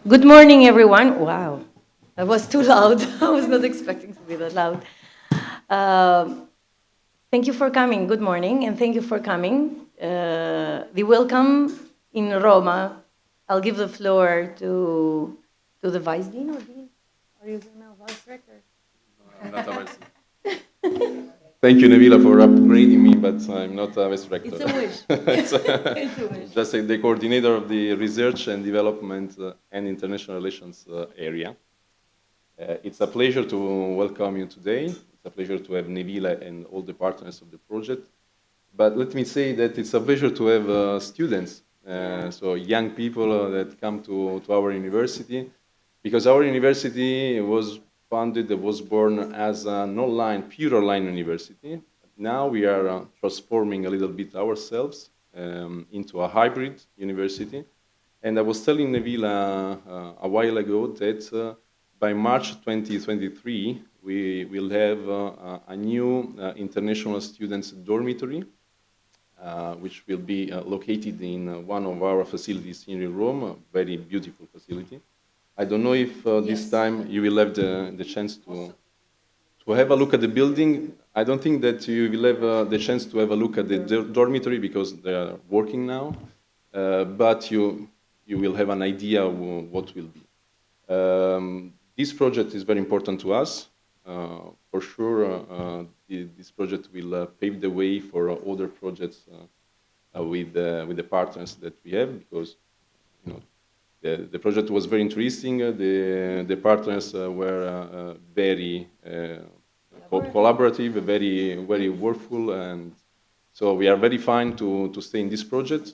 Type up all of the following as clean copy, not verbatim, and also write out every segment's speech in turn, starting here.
Good morning, everyone. Wow, that was too loud. I was not expecting to be that loud. Um, Thank you for coming. Good morning, and thank you for coming. The welcome in Roma. I'll give the floor to the vice dean or dean. Are you now vice rector? I'm not a vice. Thank you, Nabila, for upgrading me, but I'm not a vice rector. It's a wish. It's It's a wish. just the coordinator of the research and development and international relations area. It's a pleasure to welcome you today. It's a pleasure to have Nabila and all the partners of the project. But let me say that it's a pleasure to have students, so young people that come to our university, because our university was founded, was born as an online, pure online university. Now we are transforming a little bit ourselves into a hybrid university. And I was telling Nabila a while ago that by March 2023, we will have a new international students dormitory, which will be located in one of our facilities here in Rome, a very beautiful facility. I don't know if this time you will have the chance to have a look at the building. I don't think that you will have the chance to have a look at the dormitory because they are working now, but you will have an idea of what will be. This project is very important to us. For sure, this project will pave the way for other projects with the partners that we have, because you know the project was very interesting. The partners were very collaborative, very workful, and so we are very fine to stay in this project.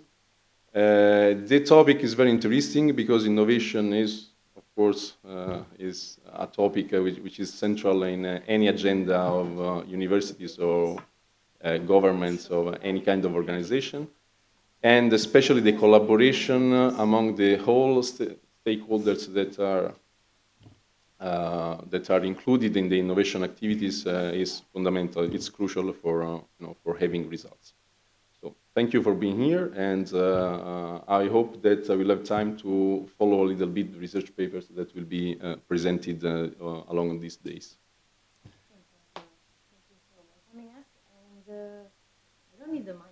The topic is very interesting because innovation is, of course, is a topic which is central in any agenda of universities or governments or any kind of organization, and especially the collaboration among the whole stakeholders that are included in the innovation activities is fundamental. It's crucial for having results. So thank you for being here, and I hope that I will have time to follow a little bit the research papers that will be presented along these days. Thank you for welcoming us. And I don't need the mic.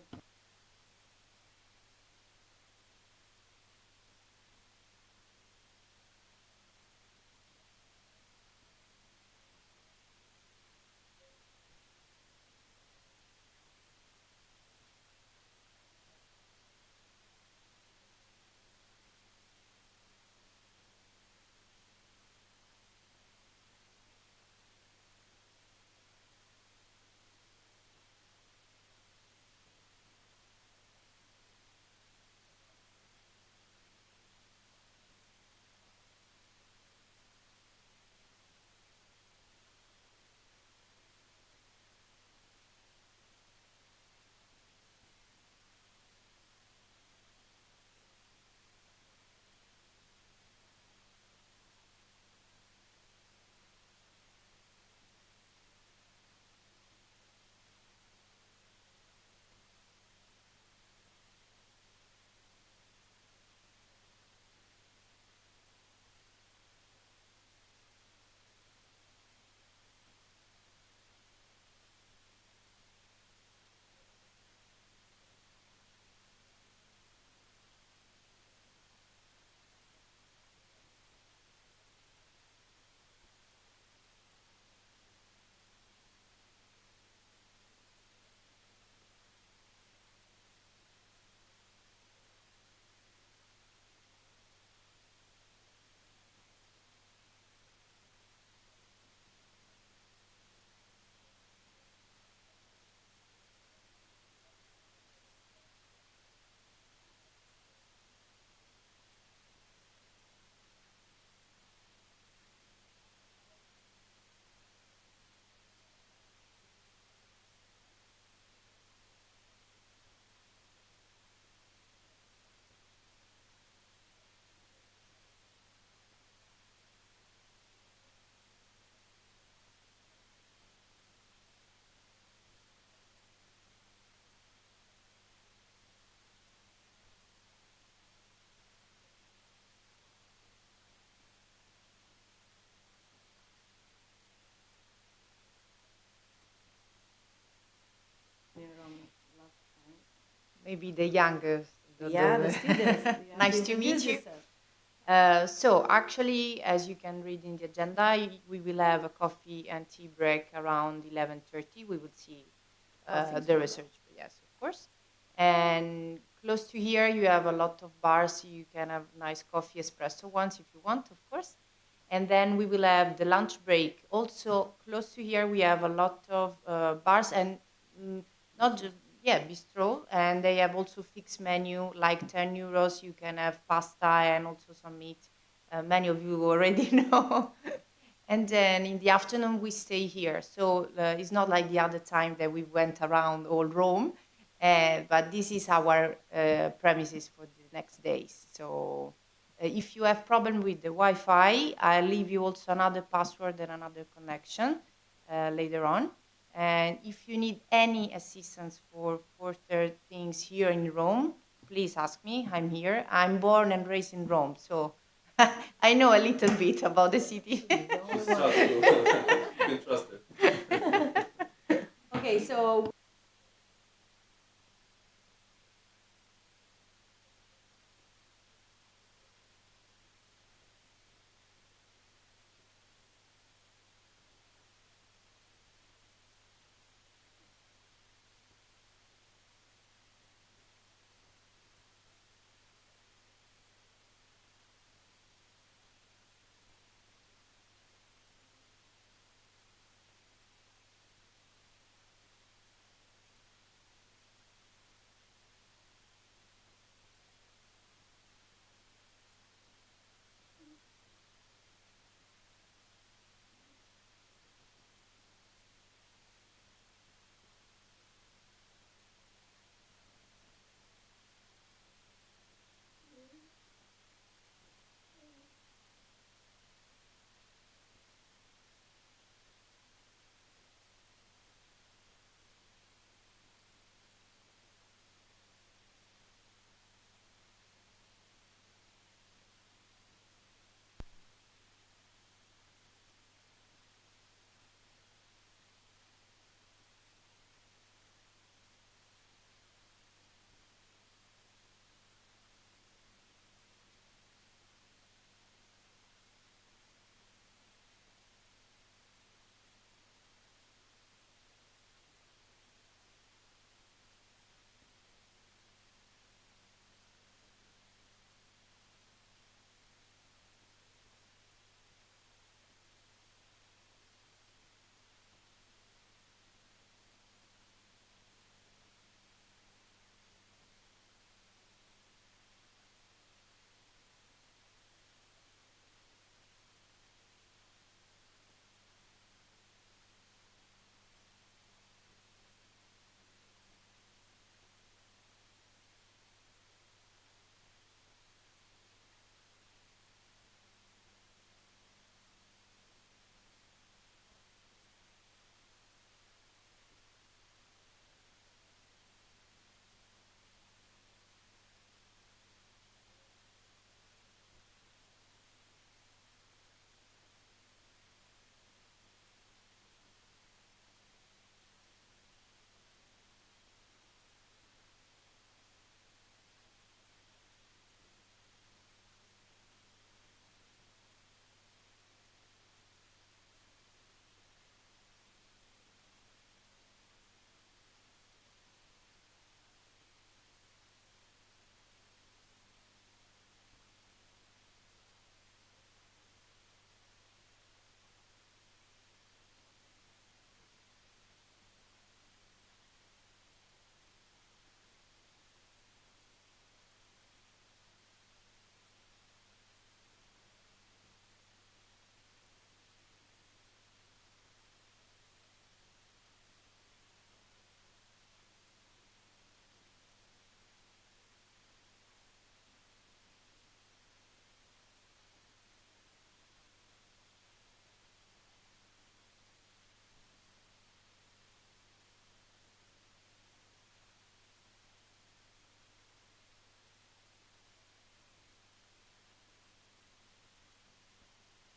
maybe the youngest. Yeah, the students. You have Nice to meet introduce you. yourself. So actually, as you can read in the agenda, we will have a coffee and tea break around 11:30. We will see Thanks the for research, yes, of course. And close to here, you have a lot of bars. You can have nice coffee, espresso ones if you want, of course. And then we will have the lunch break. Also, close to here, we have a lot of bars and not just, yeah, bistro. And they have also fixed menu, like 10 euros. You can have pasta and also some meat. Many of you already know. And then in the afternoon, we stay here. So it's not like the other time that we went around all Rome. But this is our premises for the next days. So if you have problem with the Wi-Fi, I'll leave you also another password and another connection later on. And if you need any assistance for further things here in Rome, please ask me. I'm here. I'm born and raised in Rome, so I know a little bit about the city. She's trustful. You can trust it. Okay, so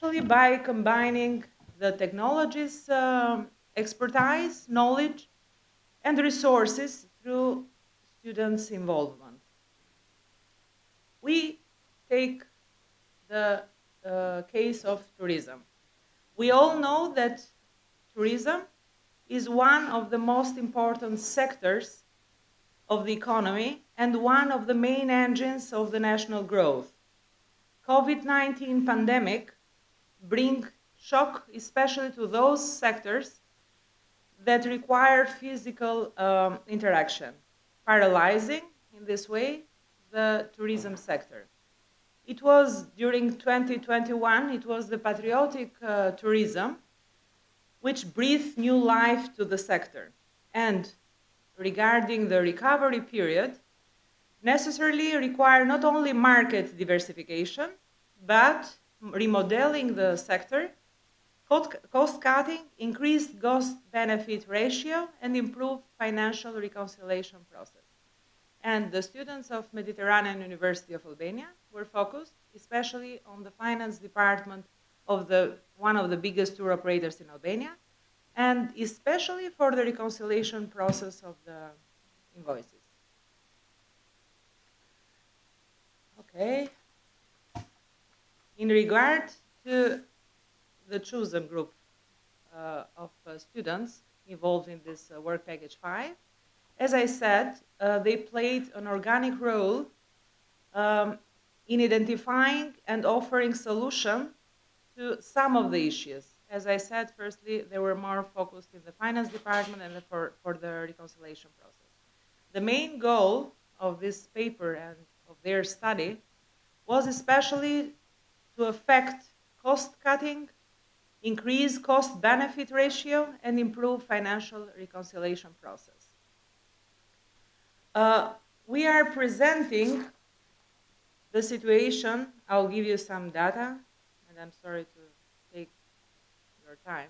Actually, by combining the technologies, expertise, knowledge, and resources through students' involvement. We take the case of tourism. We all know that tourism is one of the most important sectors of the economy and one of the main engines of the national growth. COVID-19 pandemic bring shock especially to those sectors that require physical interaction, paralyzing in this way the tourism sector. It was during 2021, it was the patriotic tourism which breathed new life to the sector. And regarding the recovery period, necessarily require not only market diversification, but remodeling the sector, cost cutting, increased cost-benefit ratio, and improved financial reconciliation process. And the students of Mediterranean University of Albania were focused especially on the finance department of one of the biggest tour operators in Albania, and especially for the reconciliation process of the invoices. Okay. In regard to the chosen group of students involved in this work package 5, as I said, they played an organic role in identifying and offering solution to some of the issues. As I said, firstly, they were more focused in the finance department and for the reconciliation process. The main goal of this paper and of their study was especially to affect cost cutting, increase cost-benefit ratio, and improve financial reconciliation process. We are presenting the situation. I'll give you some data, and I'm sorry to take your time.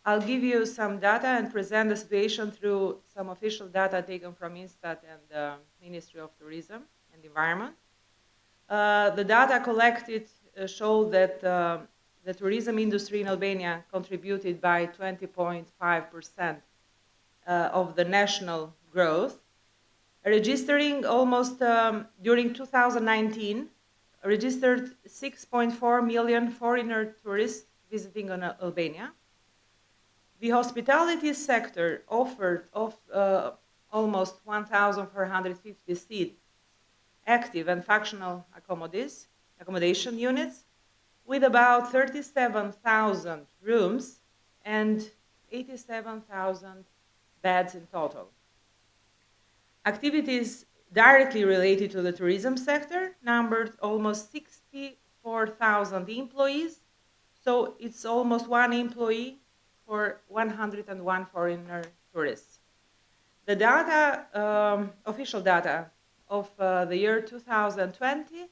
I'll give you some data and present the situation through some official data taken from Instat and the Ministry of Tourism and Environment. The data collected show that the tourism industry in Albania contributed by 20.5% of the national growth, registering almost, during 2019, registered 6.4 million foreigner tourists visiting Albania. The hospitality sector offered almost 1,450 seats, active and functional accommodation units, with about 37,000 rooms and 87,000 beds in total. Activities directly related to the tourism sector numbered almost 64,000 employees, so it's almost one employee for 101 foreigner tourists. The data, official data of the year 2020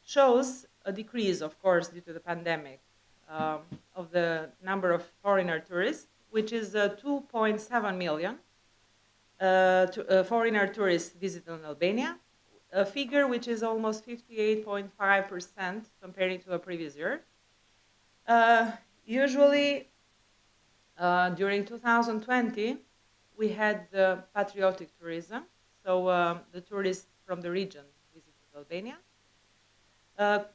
shows a decrease, of course, due to the pandemic, of the number of foreigner tourists, which is 2.7 million foreigner tourists visiting Albania, a figure which is almost 58.5% compared to a previous year. Usually, during 2020, we had patriotic tourism, so the tourists from the region visited Albania,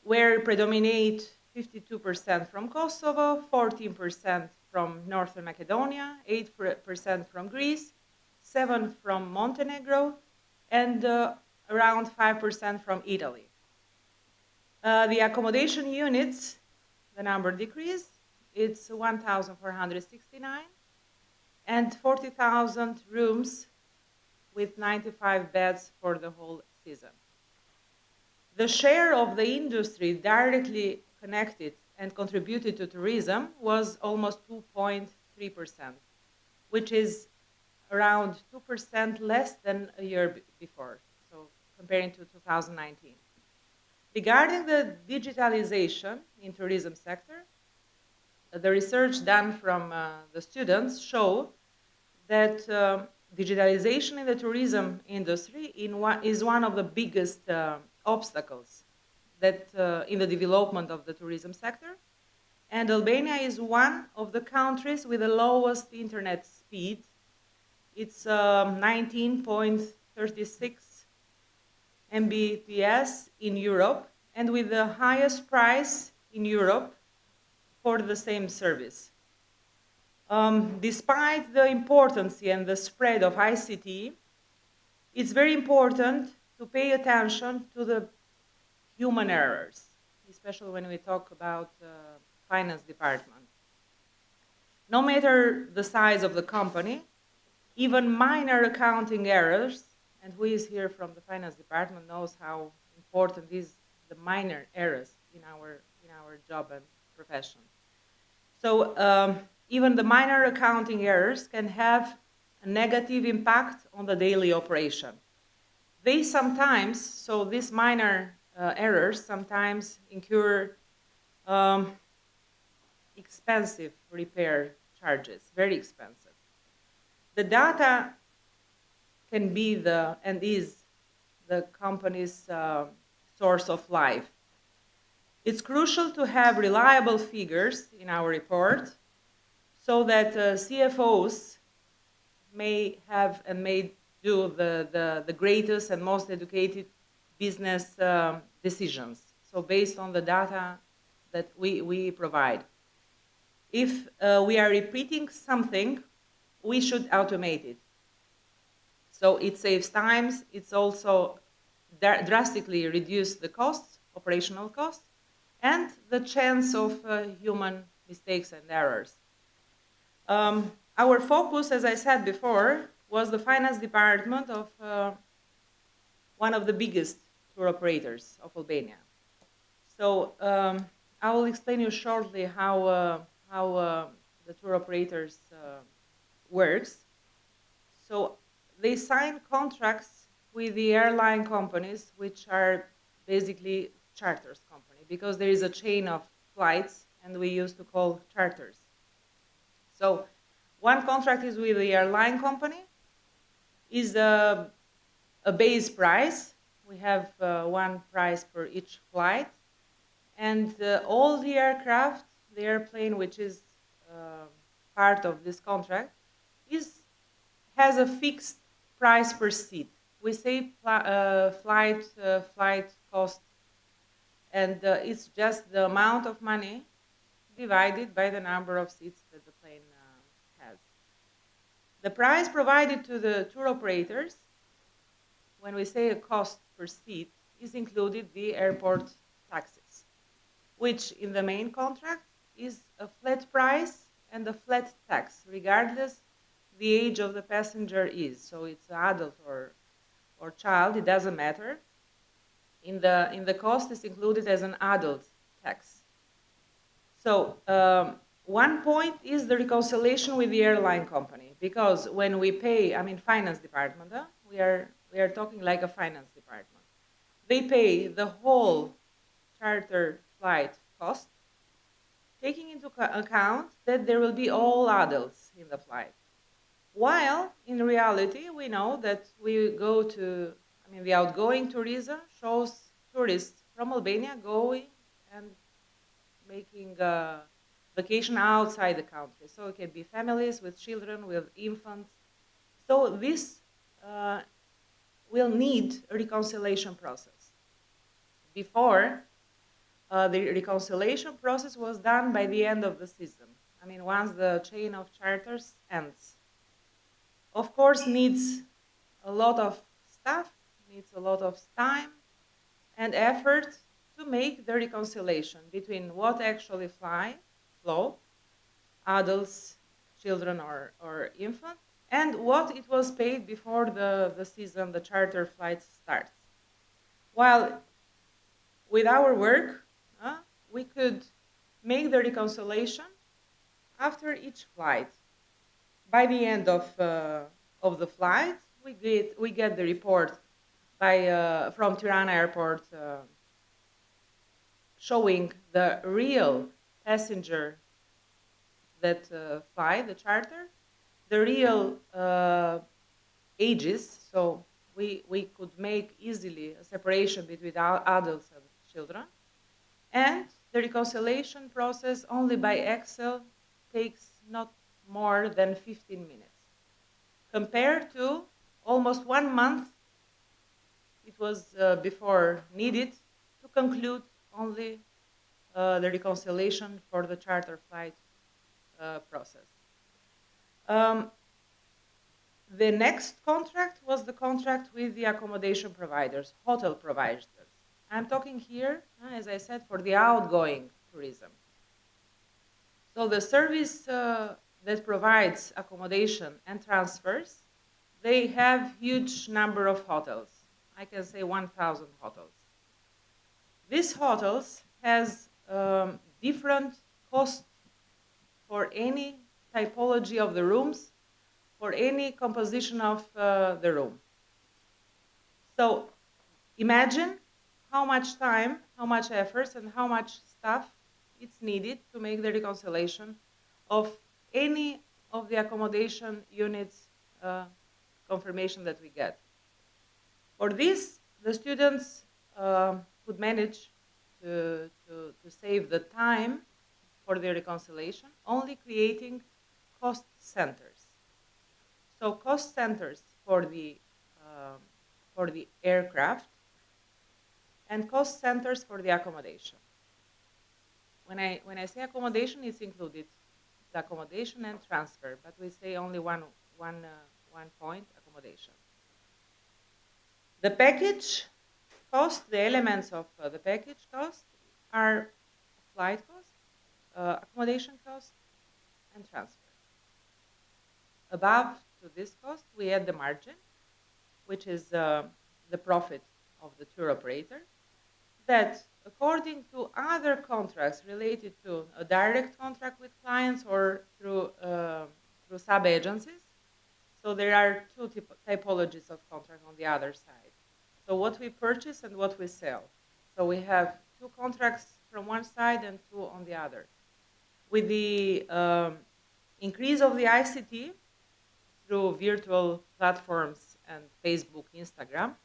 where predominate 52% from Kosovo, 14% from Northern Macedonia, 8% from Greece, 7% from Montenegro, and around 5% from Italy. The accommodation units, the number decreased. It's 1,469 and 40,000 rooms with 95 beds for the whole season. The share of the industry directly connected and contributed to tourism was almost 2.3%, which is around 2% less than a year before, so comparing to 2019. Regarding the digitalization in tourism sector, the research done from the students show that digitalization in the tourism industry is one of the biggest obstacles that in the development of the tourism sector. And Albania is one of the countries with the lowest internet speed. It's 19.36 36 Mbps in Europe, and with the highest price in Europe for the same service. Despite the importance and the spread of ICT, it's very important to pay attention to the human errors, especially when we talk about finance department. No matter the size of the company, even minor accounting errors, and who is here from the finance department knows how important is the minor errors in our job and profession. So even the minor accounting errors can have a negative impact on the daily operation. They sometimes, so these minor errors sometimes incur expensive repair charges, very expensive. The data can be and is the company's source of life. It's crucial to have reliable figures in our report so that CFOs may have and may do the greatest and most educated business decisions. So based on the data that we provide. If we are repeating something, we should automate it. So it saves times, it's also drastically reduce the costs, operational costs, and the chance of human mistakes and errors. Our focus, as I said before, was the finance department of one of the biggest tour operators of Albania. So I will explain you shortly how the tour operators works. So they sign contracts with the airline companies, which are basically charters company, because there is a chain of flights, and we used to call charters. So one contract is with the airline company, is a base price. We have one price per each flight, and all the aircraft, the airplane which is part of this contract, has a fixed price per seat. We say flight cost, and it's just the amount of money divided by the number of seats that the plane has. The price provided to the tour operators, when we say a cost per seat, is included the airport taxes, which in the main contract is a flat price and a flat tax, regardless the age of the passenger is. So it's adult or child, it doesn't matter. In the cost is included as an adult tax. So one point is the reconciliation with the airline company, because when we pay, finance department, we are talking like a finance department. They pay the whole charter flight cost, taking into account that there will be all adults in the flight. While in reality, we know that we go to, the outgoing tourism shows tourists from Albania going and making a vacation outside the country. So it can be families with children, with infants. So this will need a reconciliation process. Before, the reconciliation process was done by the end of the season. Once the chain of charters ends. Of course, needs a lot of staff, needs a lot of time and effort to make the reconciliation between what actually flow, adults, children or infants, and what it was paid before the season, the charter flight starts. While with our work, we could make the reconciliation after each flight. By the end of the flight, we get the report from Tirana Airport showing the real passenger that fly the charter, the real ages. So we could make easily a separation between adults and children, and the reconciliation process only by Excel takes not more than 15 minutes, compared to almost 1 month it was before needed to conclude only the reconciliation for the charter flight process. The next contract was the contract with the accommodation providers, hotel providers. I'm talking here, as I said, for the outgoing tourism. So the service that provides accommodation and transfers, they have huge number of hotels. I can say 1,000 hotels. These hotels has different cost for any typology of the rooms, for any composition of the room. So imagine how much time, how much efforts, and how much stuff it's needed to make the reconciliation of any of the accommodation units confirmation that we get. For this, the students could manage to save the time for the reconciliation, only creating cost centers. So cost centers for the aircraft and cost centers for the accommodation. When I say accommodation, it's included the accommodation and transfer, but we say only one point, accommodation. The package cost, the elements of the package cost are flight cost, accommodation cost, and transfer. Above to this cost, we add the margin, which is the profit of the tour operator, that according to other contracts related to a direct contract with clients or through sub-agencies. So there are two typologies of contract on the other side. So what we purchase and what we sell. So we have two contracts from one side and two on the other. With the increase of the ICT through virtual platforms and Facebook, Instagram,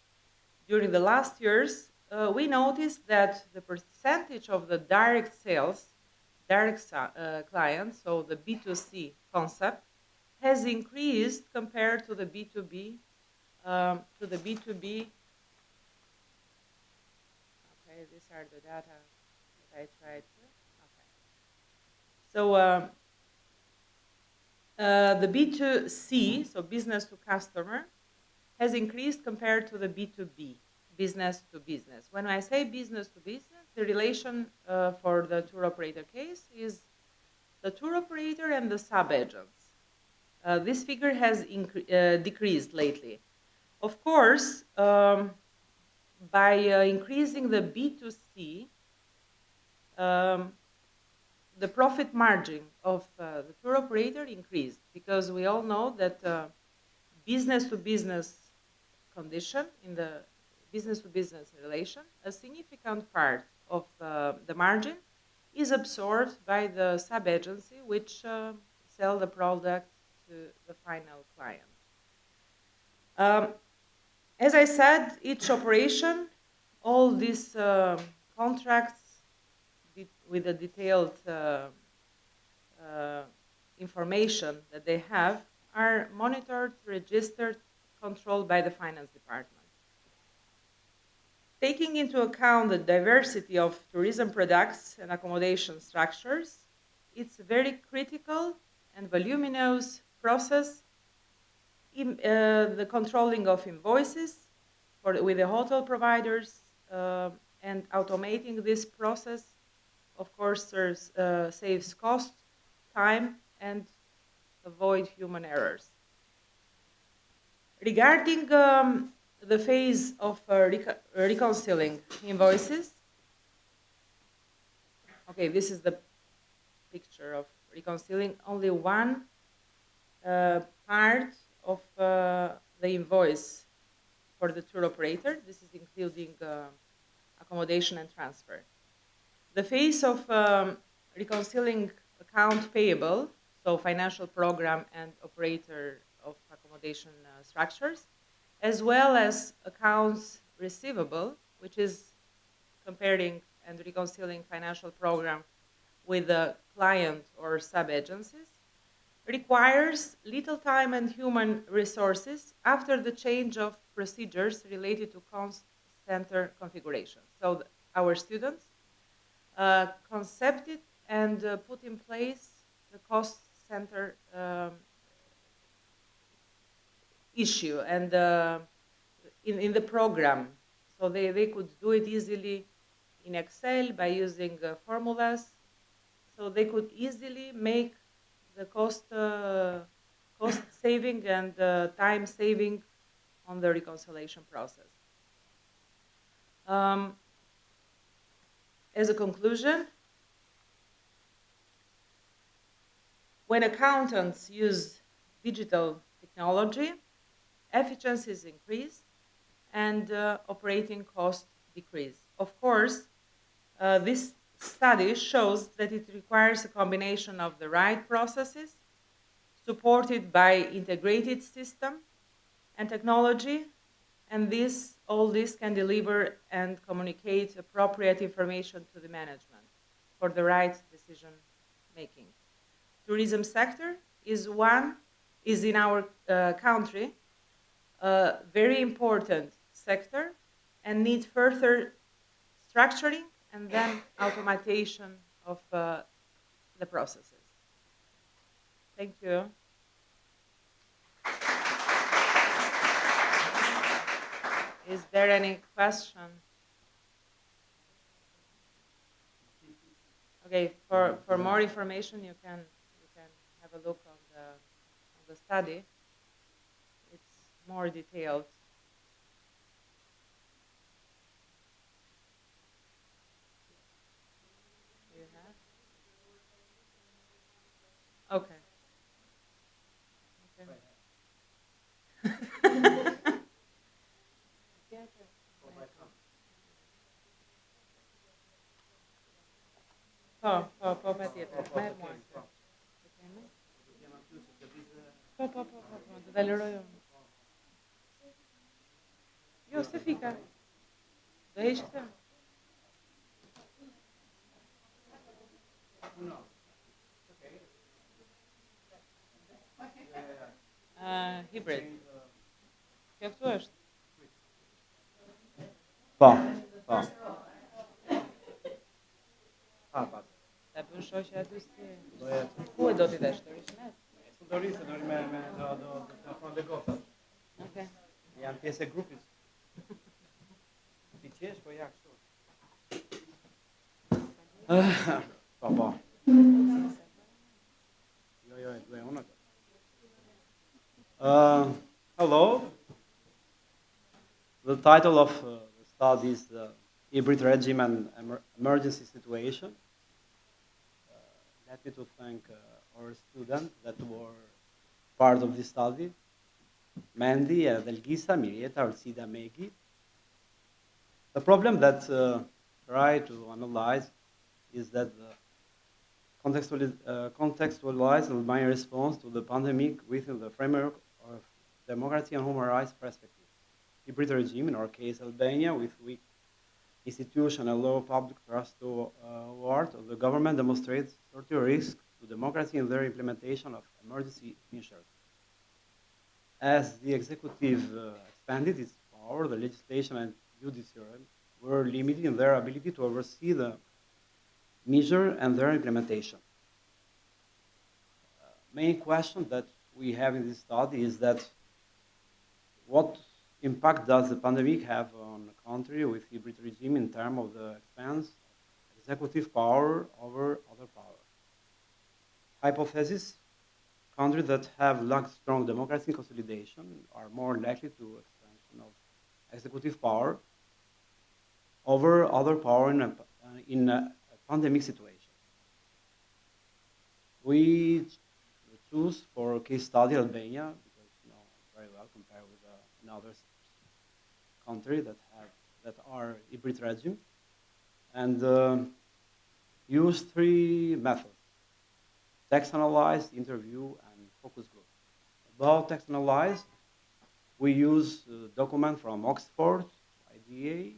during the last years, we noticed that the percentage of the direct sales, clients, so the B2C concept, has increased compared to the B2B. Okay, these are the data that I tried to. Okay. So the B2C, so business to customer, has increased compared to the B2B, business to business. When I say business to business, the relation for the tour operator case is the tour operator and the sub-agents. This figure has decreased lately. Of course, by increasing the B2C, the profit margin of the tour operator increased, because we all know that business-to-business condition, in the business-to-business relation, a significant part of the margin is absorbed by the sub-agency, which sell the product to the final client. As I said, each operation, all these contracts with the detailed information that they have are monitored, registered, controlled by the finance department. Taking into account the diversity of tourism products and accommodation structures, it's a very critical and voluminous process in the controlling of invoices with the hotel providers, and automating this process, of course, saves cost, time, and avoid human errors. Regarding the phase of reconciling invoices, okay, this is the picture of reconciling only one part of the invoice for the tour operator. This is including accommodation and transfer. The phase of reconciling account payable, so financial program and operator of accommodation structures, as well as accounts receivable, which is comparing and reconciling financial program with the client or sub-agencies, requires little time and human resources after the change of procedures related to center configuration. So our students concepted and put in place the cost center issue and in the program. So they could do it easily in Excel by using formulas. So they could easily make the cost saving and time saving on the reconciliation process. As a conclusion, when accountants use digital technology, efficiency is increased and operating costs decrease. Of course, this study shows that it requires a combination of the right processes supported by integrated system and technology, and all this can deliver and communicate appropriate information to the management for the right decision making. Tourism sector is in our country a very important sector and needs further structuring and then automation of the processes. Thank you. Is there any question? Okay, for more information, you can have a look on the study. It's more detailed. Do you have? Okay. Po patjetër. Merr mua. E kemi? Po, do ta lëroj unë. Jo, se fika. Do heq këtë? Hybrid. Kjo këtu është. Po, po. Ta bën shoqja aty si. Doja Ku e do t'i desh? Të rishnet? S'u do rrisë, do do të afron dhe gotat. Okay. Janë pjesë e grupit. Ti qesh, po ja kështu. Po, po. Jo, duaj unë atë. Hello. The title of the study is Hybrid Regime and Emergency Situation. Let me to thank our students that were part of this study. Mandy, Delgisa, Mirieta, Alcida, Megi. The problem that try to analyze is that contextualize Albanian response to the pandemic within the framework of democracy and human rights perspective. Hybrid regime, in our case Albania, with weak institution and low public trust toward the government demonstrates certain risks to democracy in their implementation of emergency measures. As the executive expanded its power, the legislation and judiciary were limited in their ability to oversee the measure and their implementation. Main question that we have in this study is that what impact does the pandemic have on a country with hybrid regime in terms of the expanse of executive power over other power? Hypothesis: countries that have lacked strong democracy and consolidation are more likely to expansion of executive power over other power in a pandemic situation. We choose for case study Albania because you know very well compared with another country that are hybrid regime, and use three methods: text analyze, interview, and focus group. About text analyze, we use a document from Oxford, IDA,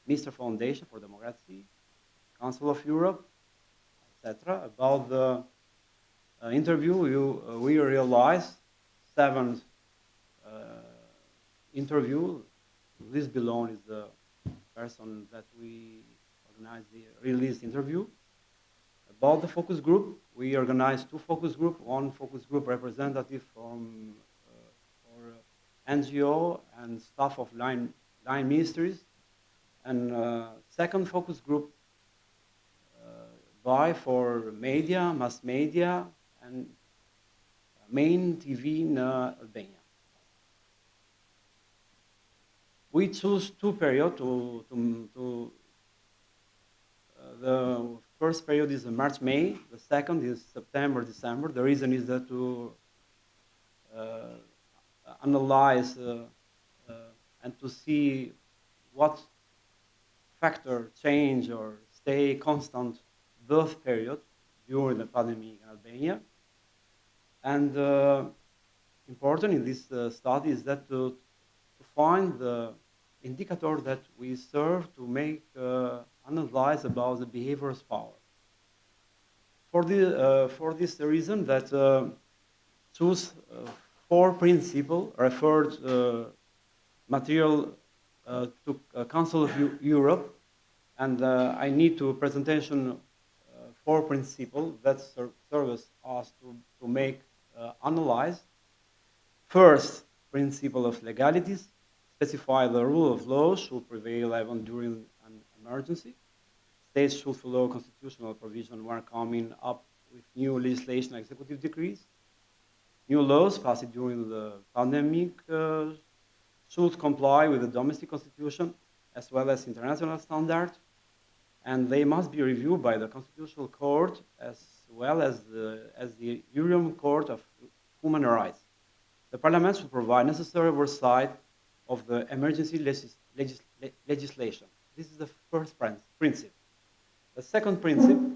Mr. Foundation for Democracy, Council of Europe, etc. About the interview, we realized 7 interviews Liz Bilon is the person that we organized the release interview. About the focus group, we organized 2 focus groups. One focus group representative from for NGO and staff of line ministries, and second focus group by for media, mass media, and main TV in Albania. We choose 2 periods the first period is March-May, the second is September-December. The reason is that to analyze and to see what factor change or stay constant both periods during the pandemic in Albania. And important in this study is that to find the indicator that we serve to make analyze about the behavior of power. For this reason that choose 4 principles referred material to Council of Europe, and I need to presentation 4 principles that serve us to make analyze. First, principle of legalities, specify the rule of law should prevail even during an emergency. States should follow constitutional provision when coming up with new legislation and executive decrees. New laws passed during the pandemic should comply with the domestic constitution as well as international standards, and they must be reviewed by the Constitutional Court as well as the European Court of Human Rights. The Parliament should provide necessary oversight of the emergency legislation. This is the first principle. The second principle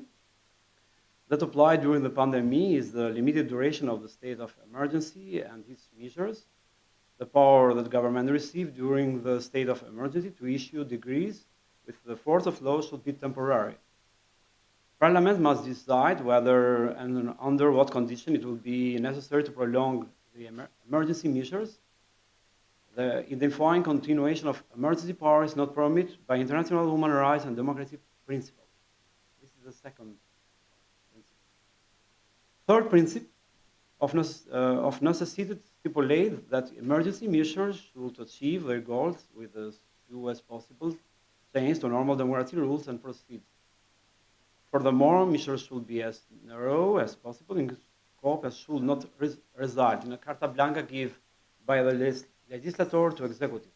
that applied during the pandemic is the limited duration of the state of emergency and its measures. The power that the government received during the state of emergency to issue decrees with the force of law should be temporary. Parliament must decide whether and under what condition it will be necessary to prolong the emergency measures. The identifying continuation of emergency power is not permitted by international human rights and democratic principles. This is the second principle. Third principle of necessity stipulate that emergency measures should achieve their goals with as few as possible change to normal democratic rules and procedures. Furthermore, measures should be as narrow as possible in scope as should not result in a carta blanca given by the legislator to executive.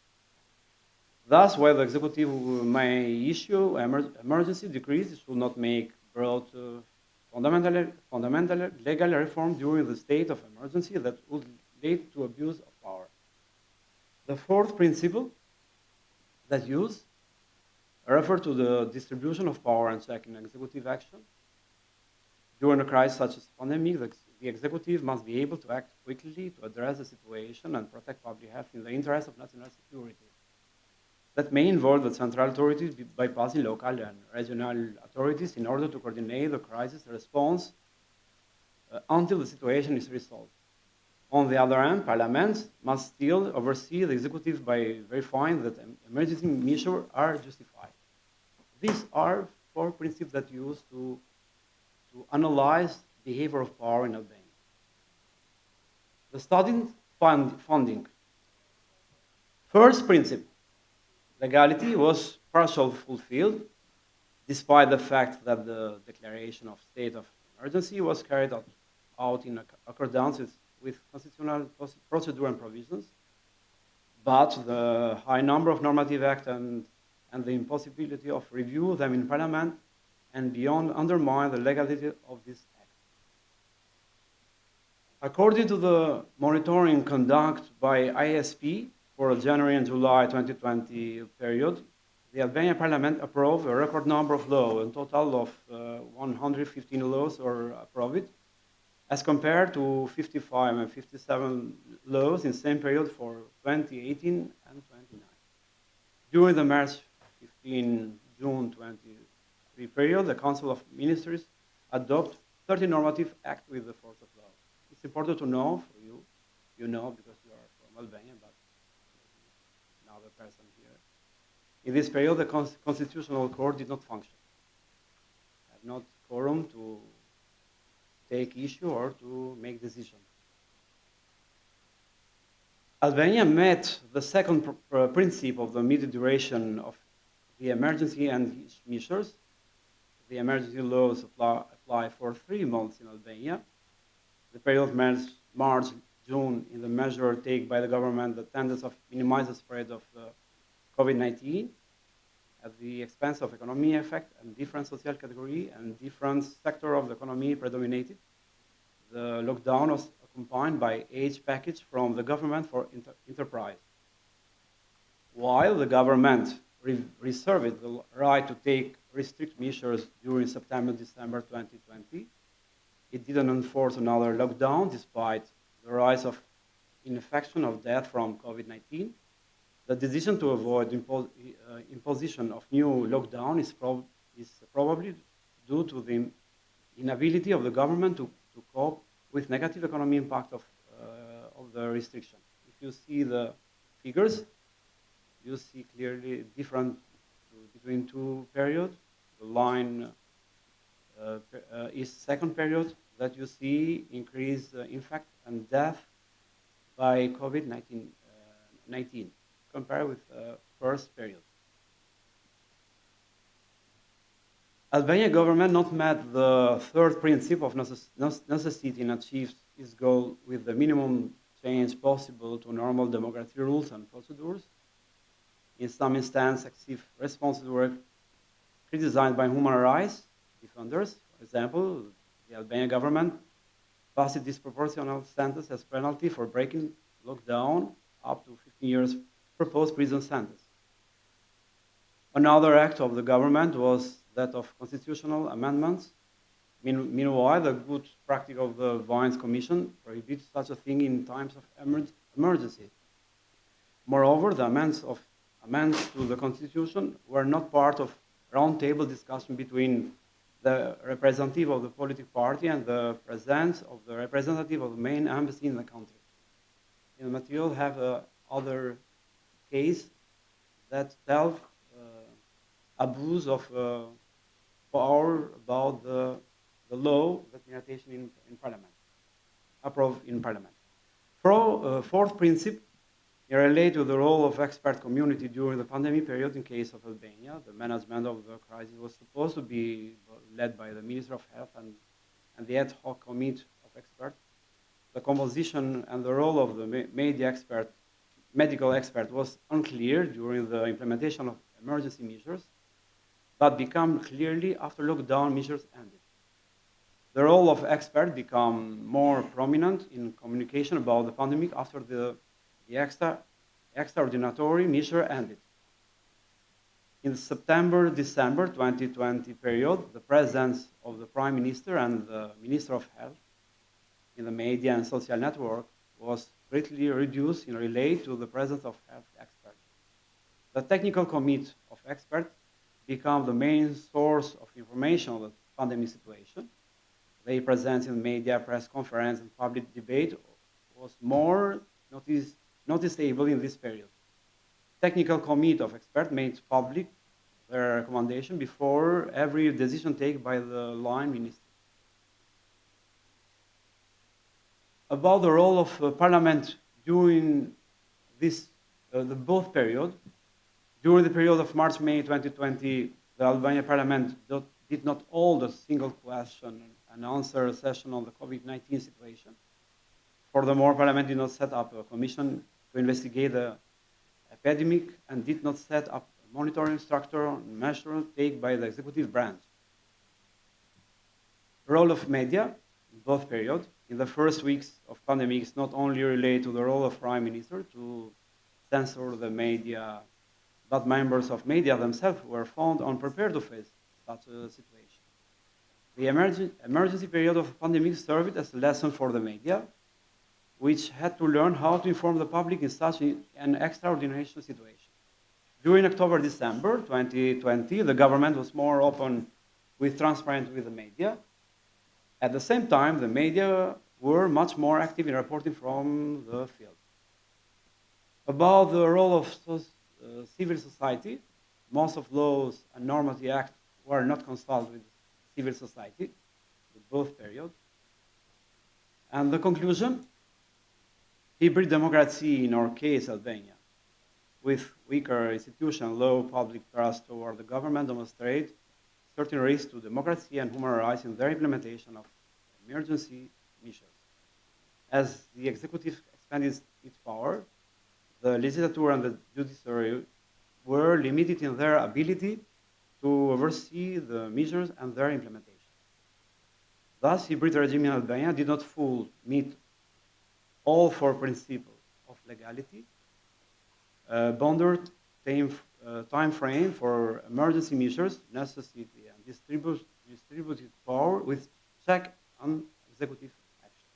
Thus, while the executive may issue emergency decrees, it should not make broad fundamental legal reform during the state of emergency that would lead to abuse of power. The fourth principle that use refer to the distribution of power and checking executive action. During a crisis such as pandemic, the executive must be able to act quickly to address the situation and protect public health in the interest of national security. That may involve the central authorities bypassing local and regional authorities in order to coordinate the crisis response until the situation is resolved. On the other hand, parliaments must still oversee the executive by verifying that emergency measures are justified. These are 4 principles that use to analyze behavior of power in Albania. The study funding. First principle, legality was partially fulfilled, despite the fact that the declaration of state of emergency was carried out in accordance with constitutional procedure and provisions, but the high number of normative acts and the impossibility of review them in Parliament and beyond undermine the legality of this act. According to the monitoring conducted by ISP for the January and July 2020 period, the Albanian Parliament approved a record number of laws, a total of 115 laws were approved, as compared to 55 and 57 laws in the same period for 2018 and 29. During the March 15, June 23 period, the Council of Ministers adopted 30 normative acts with the force of law. It's important to know for you, you know because you are from Albania, but in the person here. In this period, the Constitutional Court did not function, had not quorum to take issue or to make decisions. Albania met the second principle of the immediate duration of the emergency and measures. The emergency laws apply for 3 months in Albania. The period of March, June, in the measure taken by the government, the tendency of minimize the spread of COVID-19 at the expense of economy effect and different social category and different sector of the economy predominated. The lockdown was accompanied by age package from the government for enterprise. While the government reserved the right to take restrict measures during September, December 2020, it didn't enforce another lockdown despite the rise of infection of death from COVID-19. The decision to avoid imposition of new lockdown is probably due to the inability of the government to cope with negative economic impact of the restriction. If you see the figures, you see clearly different between 2 periods. The line is second period that you see increase infect and death by COVID-19 compared with first period. Albania government not met the third principle of necessity and achieved its goal with the minimum change possible to normal democratic rules and procedures. In some instances, excessive responses were criticized by human rights defenders. For example, the Albanian government passed disproportionate sentence as penalty for breaking lockdown up to 15 years proposed prison sentence. Another act of the government was that of constitutional amendments. Meanwhile, the good practice of the Vines Commission prohibits such a thing in times of emergency. Moreover, the amendments to the Constitution were not part of roundtable discussion between the representative of the political party and the presence of the representative of the main embassy in the country. In the material, have other case that tell abuse of power about the law that implementation in Parliament, approved in Parliament. Fourth principle, it relates to the role of expert community during the pandemic period in case of Albania. The management of the crisis was supposed to be led by the Minister of Health and the ad hoc committee of experts. The composition and the role of the medical expert was unclear during the implementation of emergency measures, but became clearly after lockdown measures ended. The role of expert became more prominent in communication about the pandemic after the extraordinary measure ended. In the September-December 2020 period, the presence of the Prime Minister and the Minister of Health in the media and social network was greatly reduced in relation to the presence of health experts. The technical committee of experts became the main source of information on the pandemic situation. Their presence in media, press conference, and public debate was more noticeable in this period. Technical committee of experts made public their recommendation before every decision taken by the line minister. About the role of Parliament during this both period. During the period of March-May 2020, the Albania Parliament did not hold a single question and answer session on the COVID-19 situation. Furthermore, Parliament did not set up a commission to investigate the epidemic and did not set up a monitoring structure and measures taken by the executive branch. The role of media in both periods. In the first weeks of pandemic is not only related to the role of Prime Minister to censor the media, but members of media themselves were found unprepared to face such a situation. The emergency period of the pandemic served as a lesson for the media, which had to learn how to inform the public in such an extraordinary situation. During October-December 2020, the government was more open with transparent with the media. At the same time, the media were much more active in reporting from the field. About the role of civil society. Most of laws and normative acts were not consulted with civil society, with both periods. And the conclusion, hybrid democracy in our case, Albania, with weaker institution, low public trust toward the government demonstrate certain risks to democracy and human rights in their implementation of emergency measures. As the executive expanded its power, the legislature and the judiciary were limited in their ability to oversee the measures and their implementation. Thus, hybrid regime in Albania did not fully meet all four principles of legality, bounded time frame for emergency measures, necessity and distributed power with check on executive action.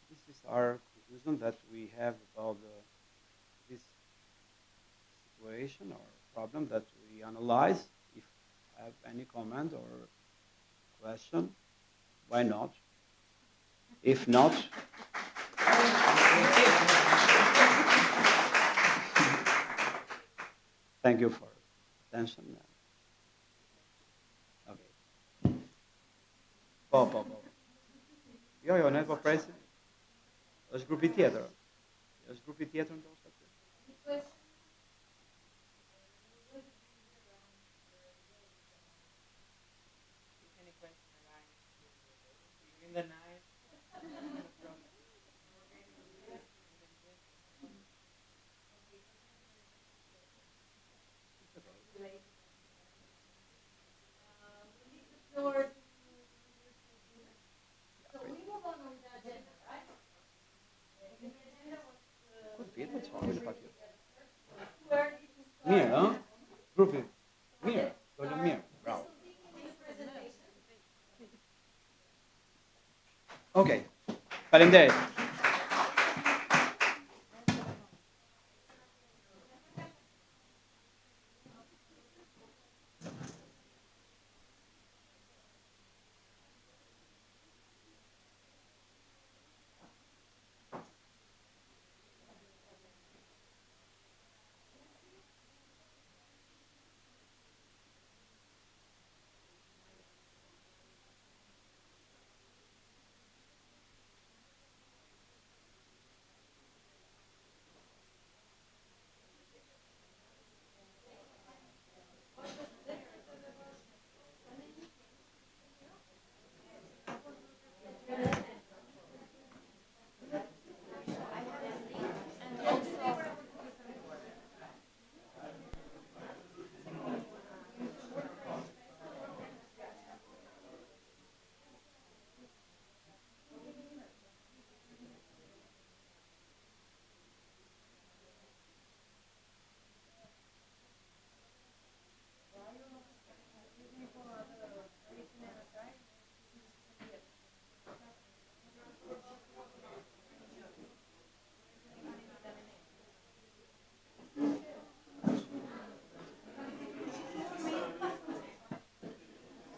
This is our conclusion that we have about this situation or problem that we analyze. If I have any comment or question, why not? If not, thank you for attention. Okay. Po. Jo, ne po presim. Është grupi tjetër. Është grupi tjetër ndoshta. Any question aligned in the night? Mirë, ëh? Grupi. Mirë, dolën mirë. Bravo. Okej. Faleminderit.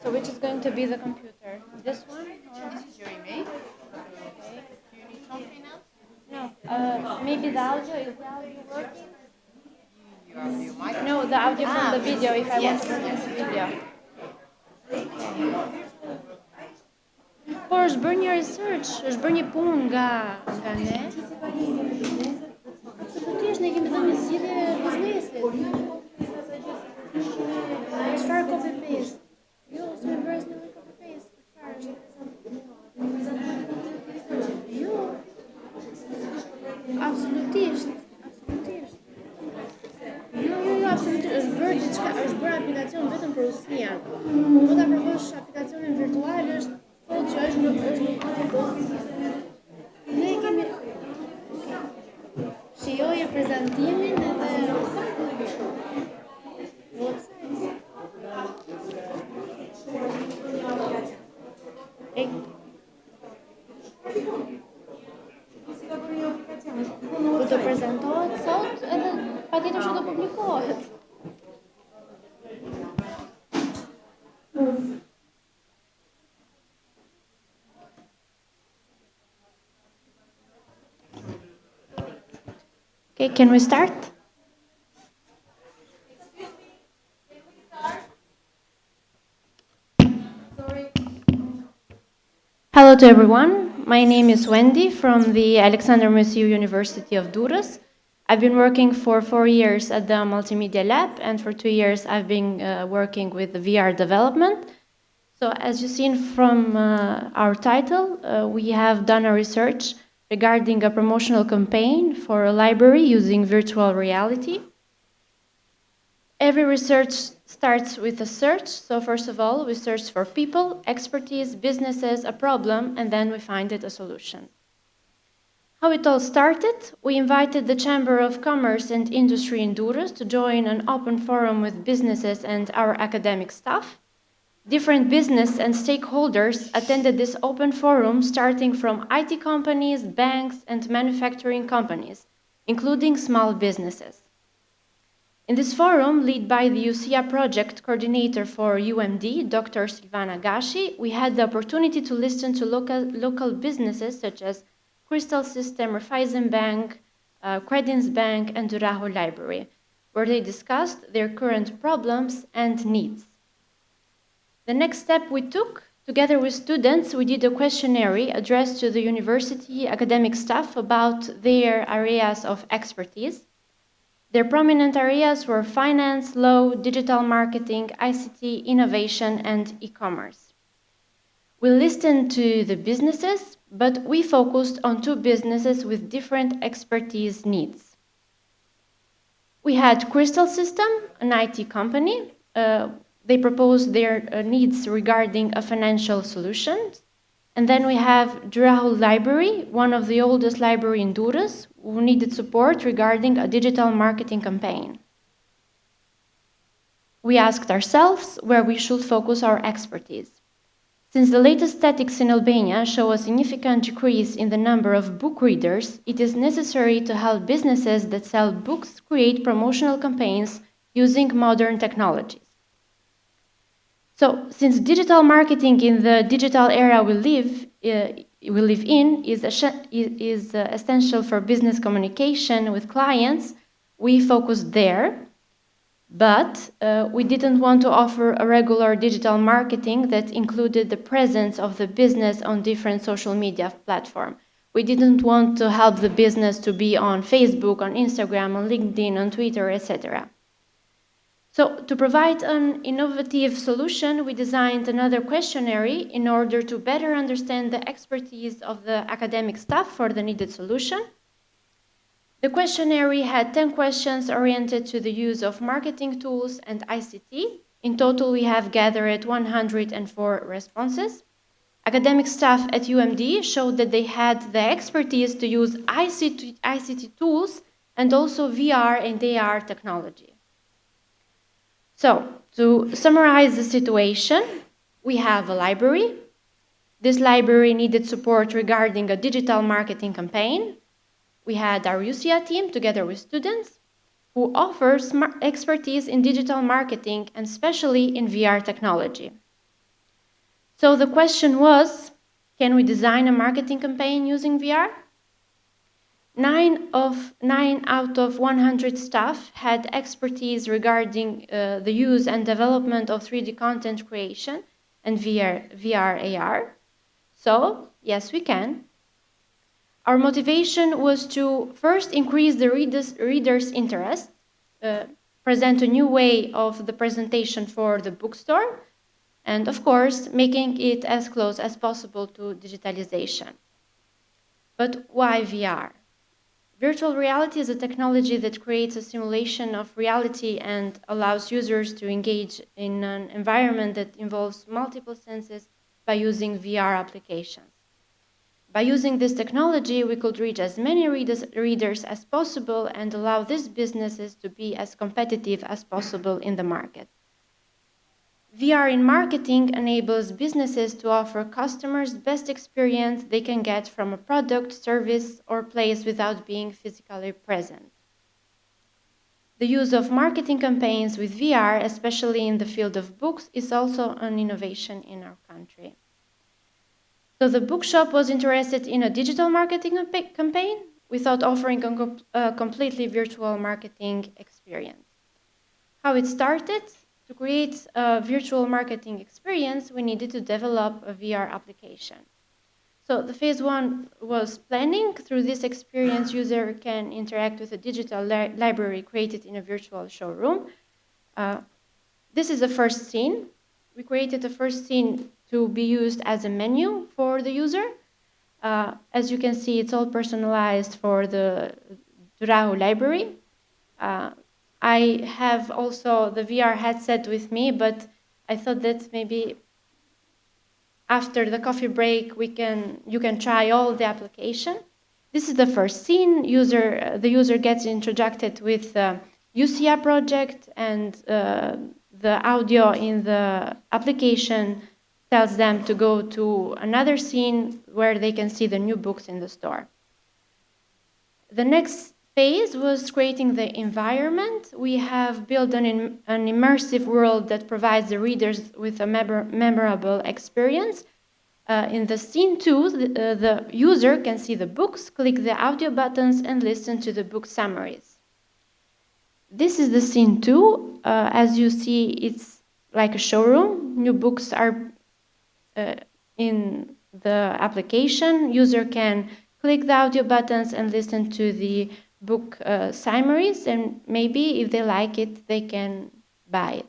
So which is going to be the computer? This one? Or? This is your email. Okay. Do you need something else? No. Maybe the audio. Is the audio working? You have your mic. No, the audio from the video. If I want Yes, to produce yes. a video. Po është bërë një research, është bërë një punë nga ne. Absolutisht ne kemi dhënë një zgjidhje biznesit. Çfarë copy paste? Jo, s'më bërë asnjë lloj copy paste. Çfarë është? Jo. Absolutisht. Jo, absolutisht. Është bërë diçka, është bërë aplikacion vetëm për Rusian. Po ta përkosh aplikacionin virtual është thotë që është në ne kemi shijoje prezantimin edhe do të prezantohet sot edhe patjetër që do publikohet. Okay, can we start? Hello to everyone. My name is Wendy from the Alexander Masiu University of Durrës. I've been working for 4 years at the Multimedia Lab, and for 2 years I've been working with the VR development. So as you've seen from our title, we have done a research regarding a promotional campaign for a library using virtual reality. Every research starts with a search. So first of all, we search for people, expertise, businesses, a problem, and then we find it a solution. How it all started, we invited the Chamber of Commerce and Industry in Durrës to join an open forum with businesses and our academic staff. Different business and stakeholders attended this open forum, starting from IT companies, banks, and manufacturing companies, including small businesses. In this forum, led by the U-SIA project coordinator for UMD, Dr. Silvana Gashi, we had the opportunity to listen to local businesses such as Crystal System, Raiffeisen Bank, Credins Bank, and Duraho Library, where they discussed their current problems and needs. The next step we took, together with students, we did a questionnaire addressed to the university academic staff about their areas of expertise. Their prominent areas were finance, law, digital marketing, ICT, innovation, and e-commerce. We listened to the businesses, but we focused on 2 businesses with different expertise needs. We had Crystal System, an IT company. They proposed their needs regarding a financial solution. And then we have Duraho Library, one of the oldest libraries in Durrës, who needed support regarding a digital marketing campaign. We asked ourselves where we should focus our expertise. Since the latest statistics in Albania show a significant decrease in the number of book readers, it is necessary to help businesses that sell books create promotional campaigns using modern technologies. So, since digital marketing in the digital era we live in is essential for business communication with clients, we focused there. But we didn't want to offer a regular digital marketing that included the presence of the business on different social media platforms. We didn't want to help the business to be on Facebook, on Instagram, on LinkedIn, on Twitter, etc. So to provide an innovative solution, we designed another questionnaire in order to better understand the expertise of the academic staff for the needed solution. The questionnaire had 10 questions oriented to the use of marketing tools and ICT. In total, we have gathered 104 responses. Academic staff at UMD showed that they had the expertise to use ICT tools and also VR and AR technology. So, to summarize the situation, we have a library. This library needed support regarding a digital marketing campaign. We had our U-SIA team together with students who offers expertise in digital marketing and especially in VR technology. So the question was, can we design a marketing campaign using VR? 9 out of 100 staff had expertise regarding the use and development of 3D content creation and VR AR. So, yes, we can. Our motivation was to first increase the reader's interest, present a new way of the presentation for the bookstore, and of course, making it as close as possible to digitalization. But why VR? Virtual reality is a technology that creates a simulation of reality and allows users to engage in an environment that involves multiple senses by using VR applications. By using this technology, we could reach as many readers as possible and allow these businesses to be as competitive as possible in the market. VR in marketing enables businesses to offer customers the best experience they can get from a product, service, or place without being physically present. The use of marketing campaigns with VR, especially in the field of books, is also an innovation in our country. So the bookshop was interested in a digital marketing campaign without offering a completely virtual marketing experience. How it started? To create a virtual marketing experience, we needed to develop a VR application. So the phase one was planning. Through this experience, user can interact with a digital library created in a virtual showroom. This is the first scene. We created the first scene to be used as a menu for the user. As you can see, it's all personalized for the Durahu library. I have also the VR headset with me, but I thought that maybe after the coffee break, you can try all the application. This is the first scene. The user gets introduced with the U-SIA project, and the audio in the application tells them to go to another scene where they can see the new books in the store. The next phase was creating the environment. We have built an immersive world that provides the readers with a memorable experience. In the scene 2, the user can see the books, click the audio buttons, and listen to the book summaries. This is the scene 2. As you see, it's like a showroom. New books are in the application. User can click the audio buttons and listen to the book summaries, and maybe if they like it, they can buy it.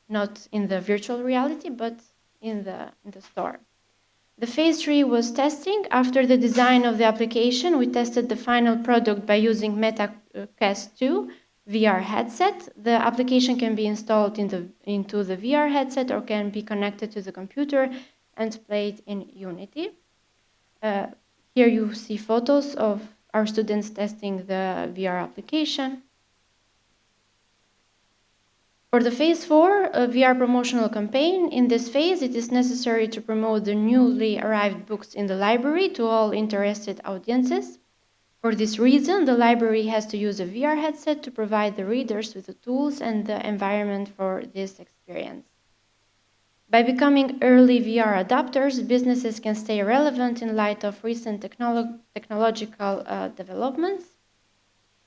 Not in the virtual reality, but in the store. The phase 3 was testing. After the design of the application, we tested the final product by using MetaQuest 2 VR headset. The application can be installed into the VR headset or can be connected to the computer and played in Unity. Here you see photos of our students testing the VR application. For the phase 4, a VR promotional campaign, in this phase it is necessary to promote the newly arrived books in the library to all interested audiences. For this reason, the library has to use a VR headset to provide the readers with the tools and the environment for this experience. By becoming early VR adopters, businesses can stay relevant in light of recent technological developments.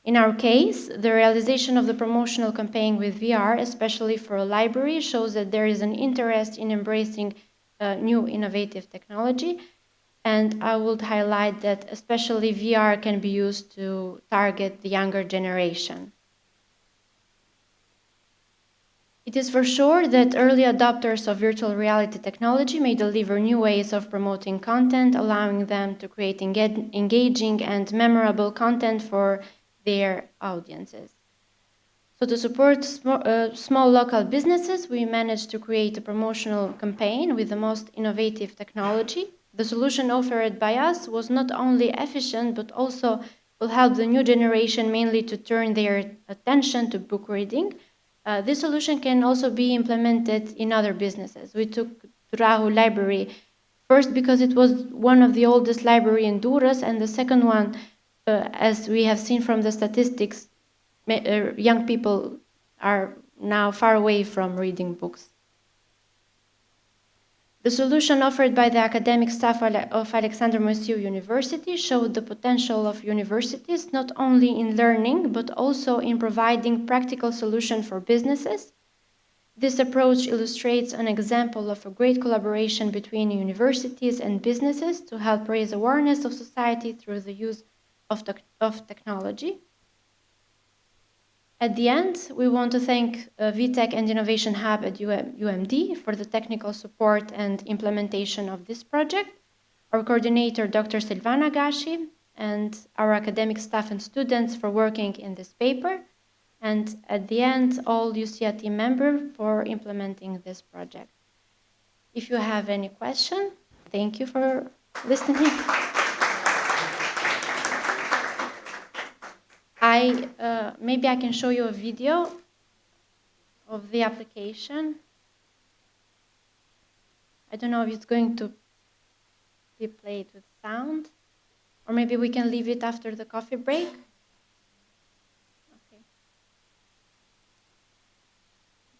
In our case, the realization of the promotional campaign with VR, especially for a library, shows that there is an interest in embracing new innovative technology. And I would highlight that especially VR can be used to target the younger generation. It is for sure that early adopters of virtual reality technology may deliver new ways of promoting content, allowing them to create engaging and memorable content for their audiences. So to support small local businesses, we managed to create a promotional campaign with the most innovative technology. The solution offered by us was not only efficient, but also will help the new generation mainly to turn their attention to book reading. This solution can also be implemented in other businesses. We took Durahu Library first because it was one of the oldest library in Durrës, and the second one, as we have seen from the statistics, young people are now far away from reading books. The solution offered by the academic staff of Alexander Moisiu University showed the potential of universities not only in learning, but also in providing practical solutions for businesses. This approach illustrates an example of a great collaboration between universities and businesses to help raise awareness of society through the use of technology. At the end, we want to thank VTech and Innovation Hub at UMD for the technical support and implementation of this project, our coordinator, Dr. Silvana Gashi, and our academic staff and students for working in this paper, and at the end, all U-SIA team members for implementing this project. If you have any question, thank you for listening. Maybe I can show you a video of the application. I don't know if it's going to be played with sound, or maybe we can leave it after the coffee break. Okay.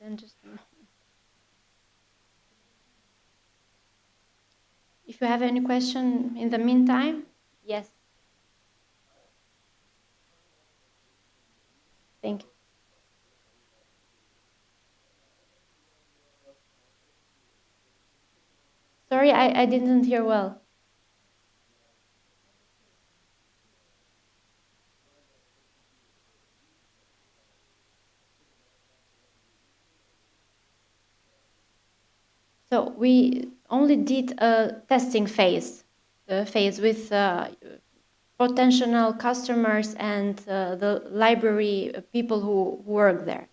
Then just a moment. If you have any question in the meantime, yes. Thank you. Sorry, I didn't hear well. So we only did a testing phase with potential customers and the library people who work there,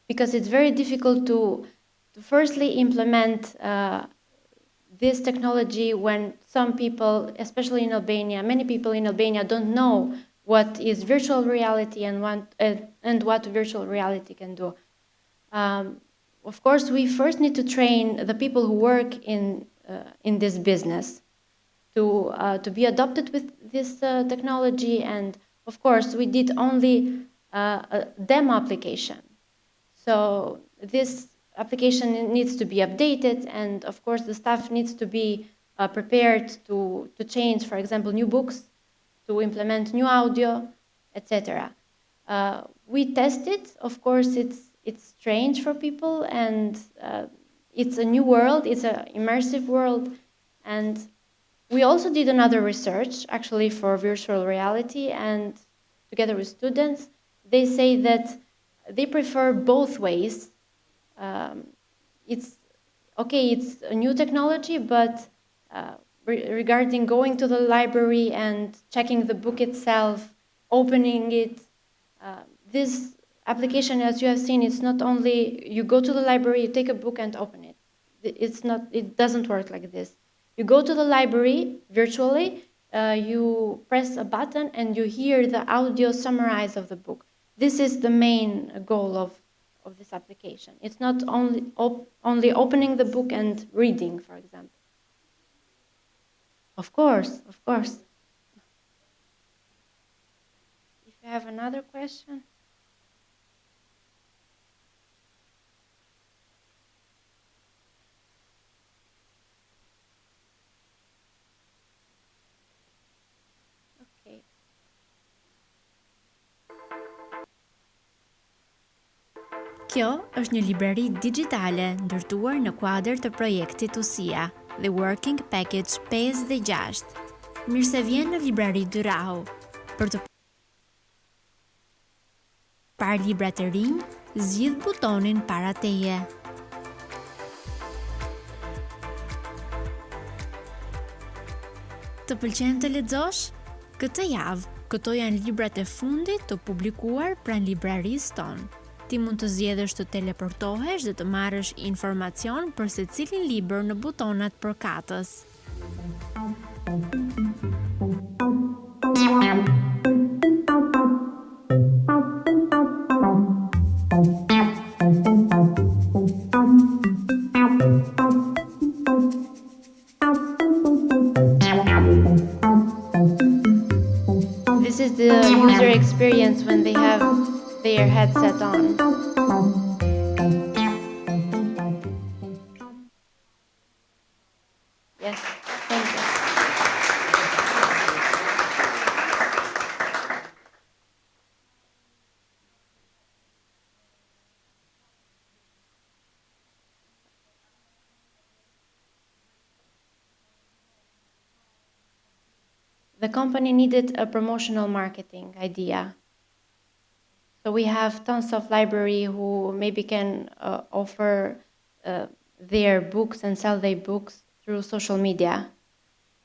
because it's very difficult to firstly implement this technology when some people, especially in Albania, many people in Albania don't know what is virtual reality and what virtual reality can do. Of course, we first need to train the people who work in this business to be adopted with this technology, and of course, we did only a demo application. So this application needs to be updated, and of course, the staff needs to be prepared to change, for example, new books, to implement new audio, etc. We tested. Of course, it's strange for people, and it's a new world. It's an immersive world, and we also did another research, actually, for virtual reality, and together with students, they say that they prefer both ways. It's okay, it's a new technology, but regarding going to the library and checking the book itself, opening it, this application, as you have seen, it's not only you go to the library, you take a book and open it. It doesn't work like this. You go to the library virtually, you press a button and you hear the audio summarize of the book. This is the main goal of this application. It's not only opening the book and reading, for example. Of course, of course. If you have another question. Okay. Kjo është një librari digjitale ndërtuar në kuadër të projektit U-SIA, The Working Package 5 dhe 6. Mirë se vjen në librari Dyrau. Për të parë libra të rinj, zgjidh butonin para teje. Të pëlqen të lexosh? Këtë javë, këto janë librat e fundit të publikuar pranë librarisë tonë. Ti mund të zgjedhësh të teleportohesh dhe të marrësh informacion për secilin libër në butonat përkatës. This is the user experience when they have their headset on. Yes, thank you. The company needed a promotional marketing idea. So we have tons of library who maybe can offer their books and sell their books through social media.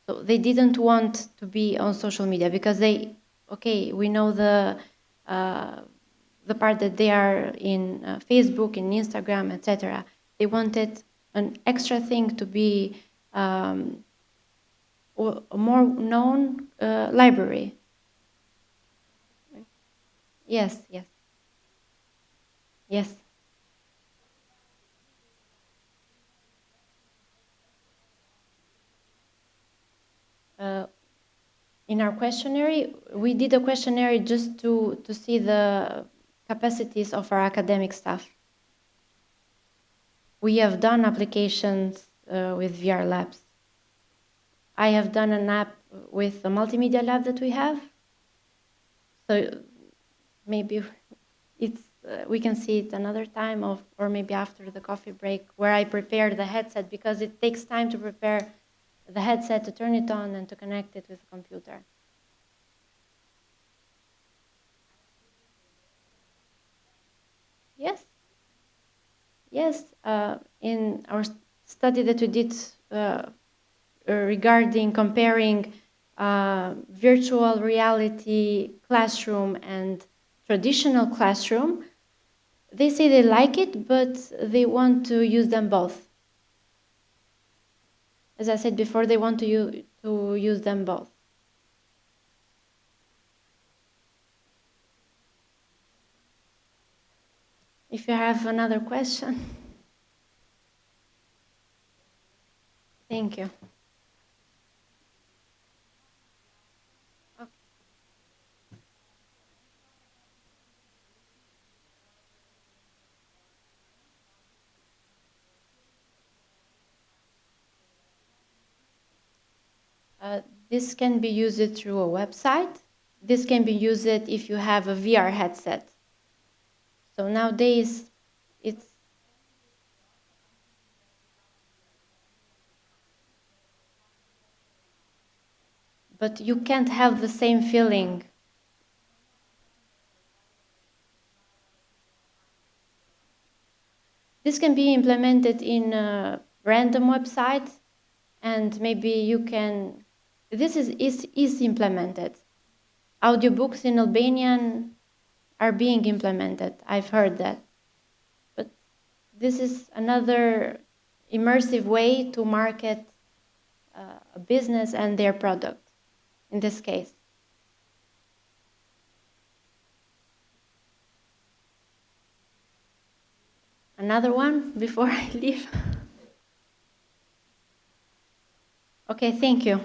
So they didn't want to be on social media because we know the part that they are in Facebook, in Instagram, etc. They wanted an extra thing to be a more known library. Yes, yes. Yes. In our questionnaire, we did a questionnaire just to see the capacities of our academic staff. We have done applications with VR labs. I have done an app with the multimedia lab that we have. So maybe we can see it another time, or maybe after the coffee break, where I prepare the headset, because it takes time to prepare the headset, to turn it on and to connect it with the computer. Yes. Yes, in our study that we did regarding comparing virtual reality classroom and traditional classroom, they say they like it, but they want to use them both. As I said before, they want to use them both. If you have another question. Thank you. This can be used through a website. This can be used if you have a VR headset. So nowadays, it's but you can't have the same feeling. This can be implemented in a random website, and maybe you can. This is implemented. Audiobooks in Albanian are being implemented. I've heard that. But this is another immersive way to market a business and their product, in this case. Another one before I leave? Okay, thank you.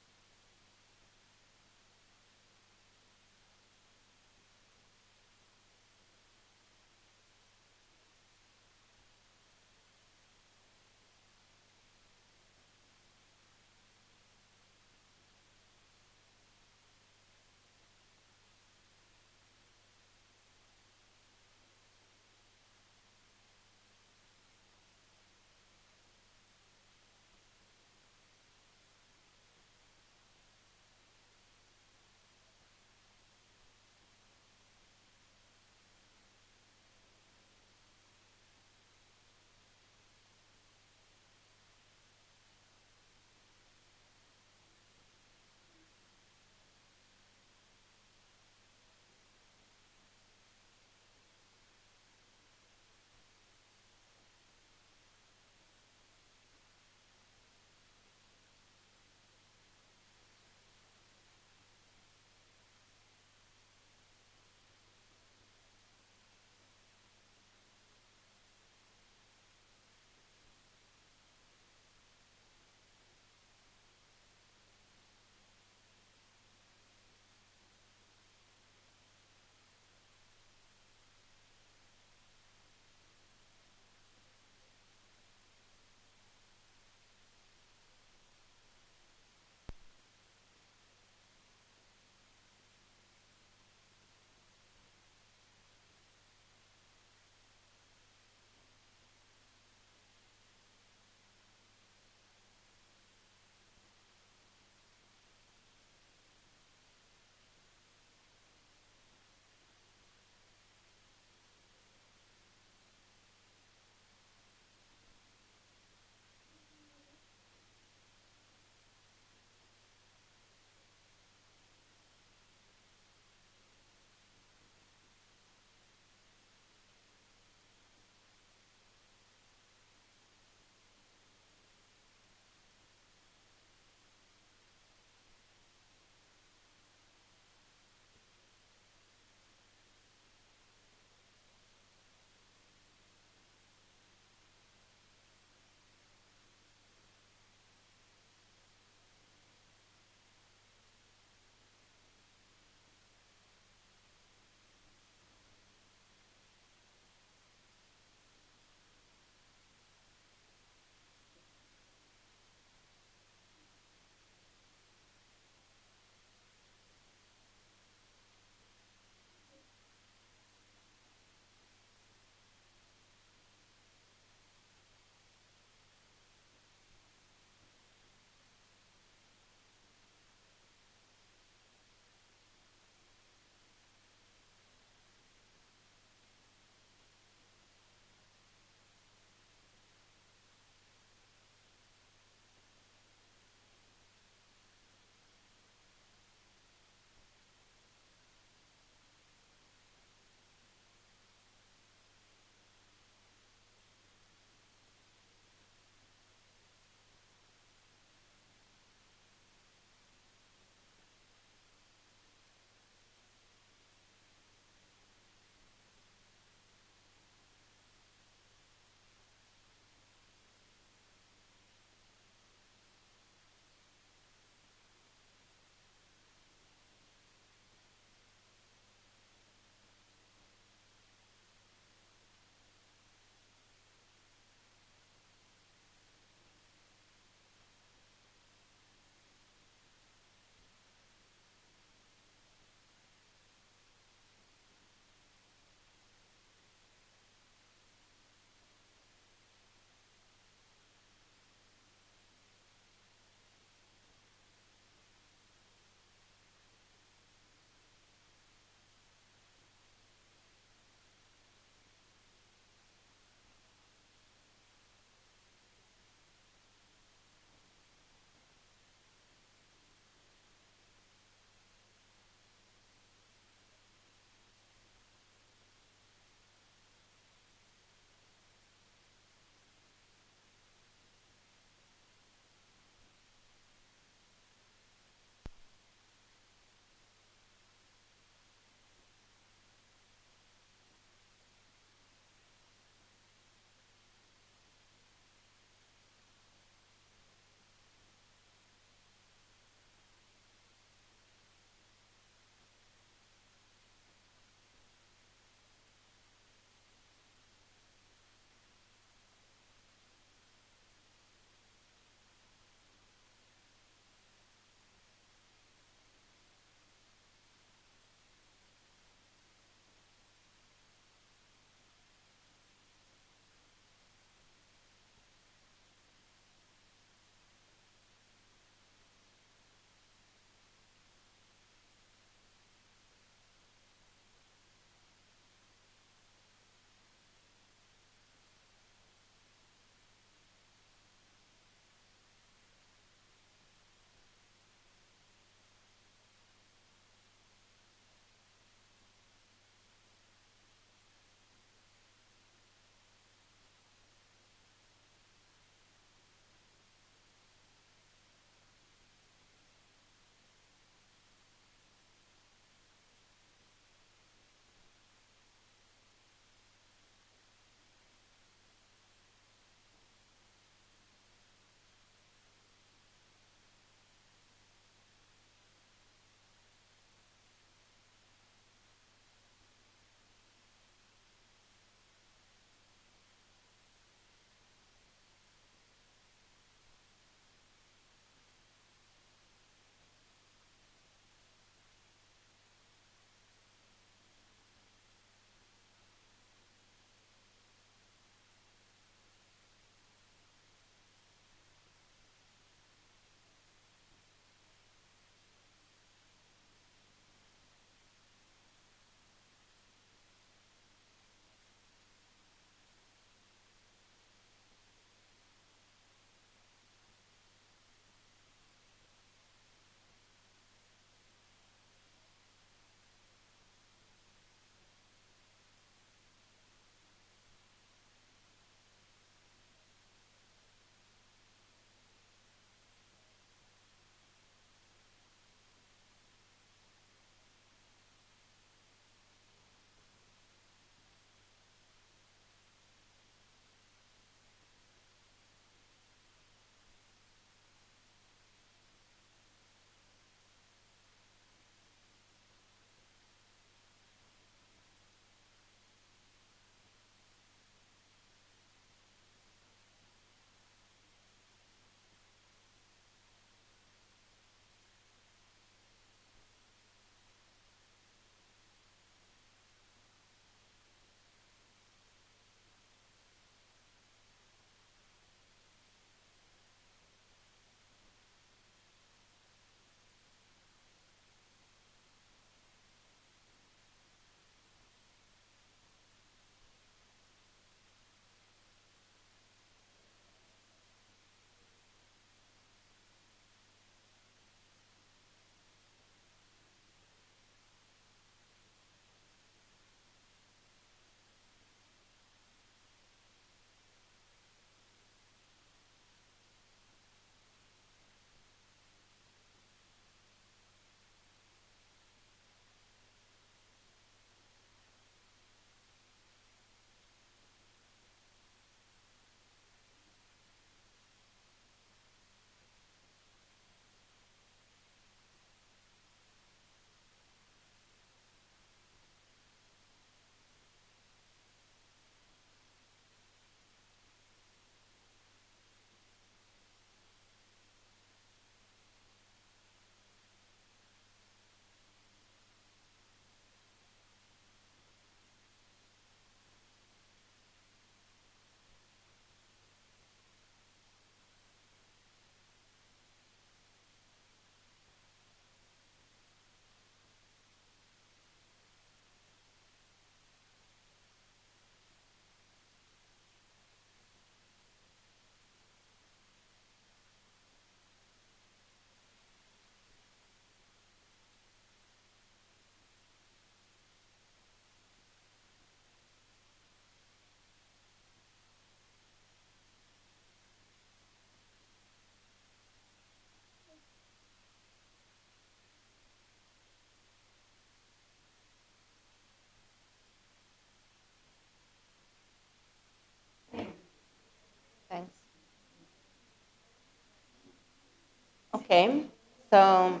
Okay, so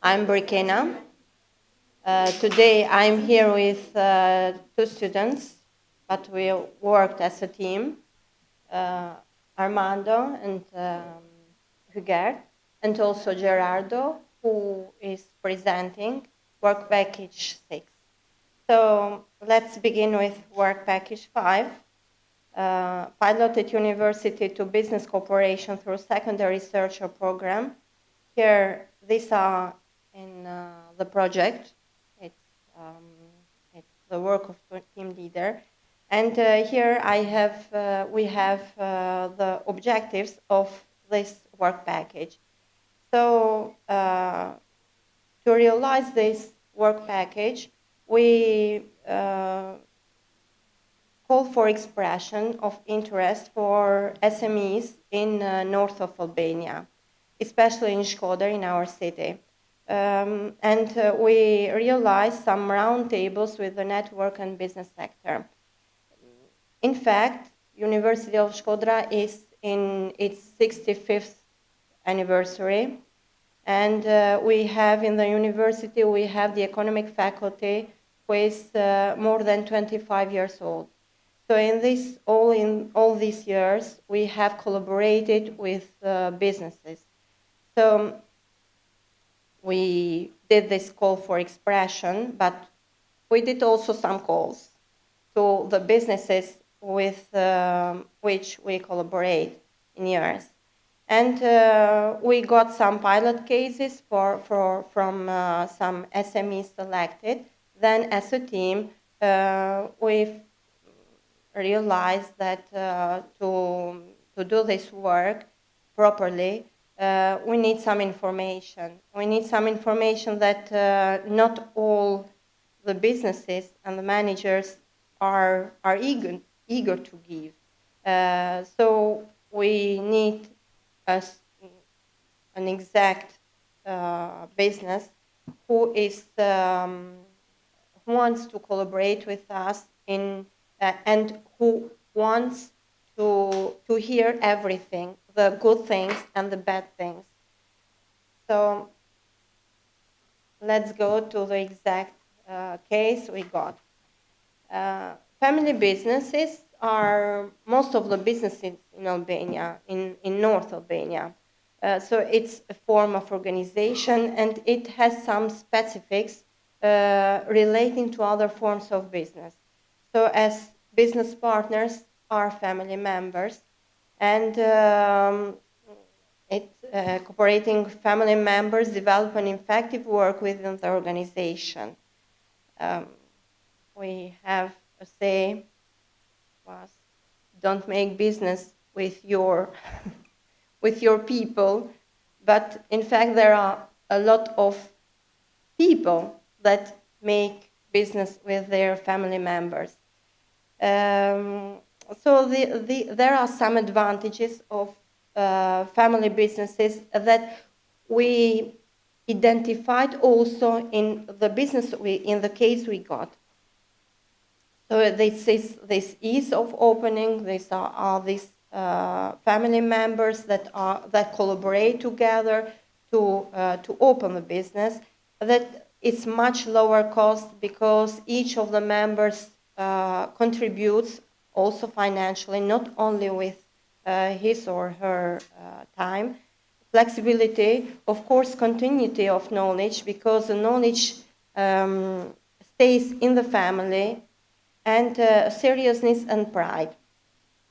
I'm Brikena. Today I'm here with two students, but we worked as a team, Armando and Huger, and also Gerardo, who is presenting work package 6. So let's begin with work package 5. Pilot at university to business cooperation through secondary researcher program. Here, these are in the project. It's, it's the work of team leader. And here we have the objectives of this work package. So to realize this work package, we call for expression of interest for SMEs in north of Albania, especially in Shkodër, in our city. And we realized some roundtables with the network and business sector. In fact, University of Shkodra is in its 65th anniversary. And we have in the university, we have the economic faculty who is more than 25 years old. So in all these years, we have collaborated with businesses. So we did this call for expression, but we did also some calls to the businesses with which we collaborate in years. And we got some pilot cases from some SMEs selected. Then as a team, we've realized that to do this work properly, we need some information. We need some information that not all the businesses and the managers are eager to give. So we need an exact business who wants to collaborate with us in and who wants to hear everything, the good things and the bad things. So let's go to the exact case we got. Family businesses are most of the businesses in Albania, in North Albania. So it's a form of organization and it has some specifics relating to other forms of business. So as business partners are family members, and cooperating family members develop an effective work within the organization. We have a say was, don't make business with your with your people, but in fact there are a lot of people that make business with their family members. So there are some advantages of family businesses that we identified also in the business in the case we got. So this ease of opening. These are these family members that collaborate together to open the business. That it's much lower cost because each of the members contributes also financially, not only with his or her time. Flexibility, of course, continuity of knowledge, because the knowledge stays in the family, and seriousness and pride.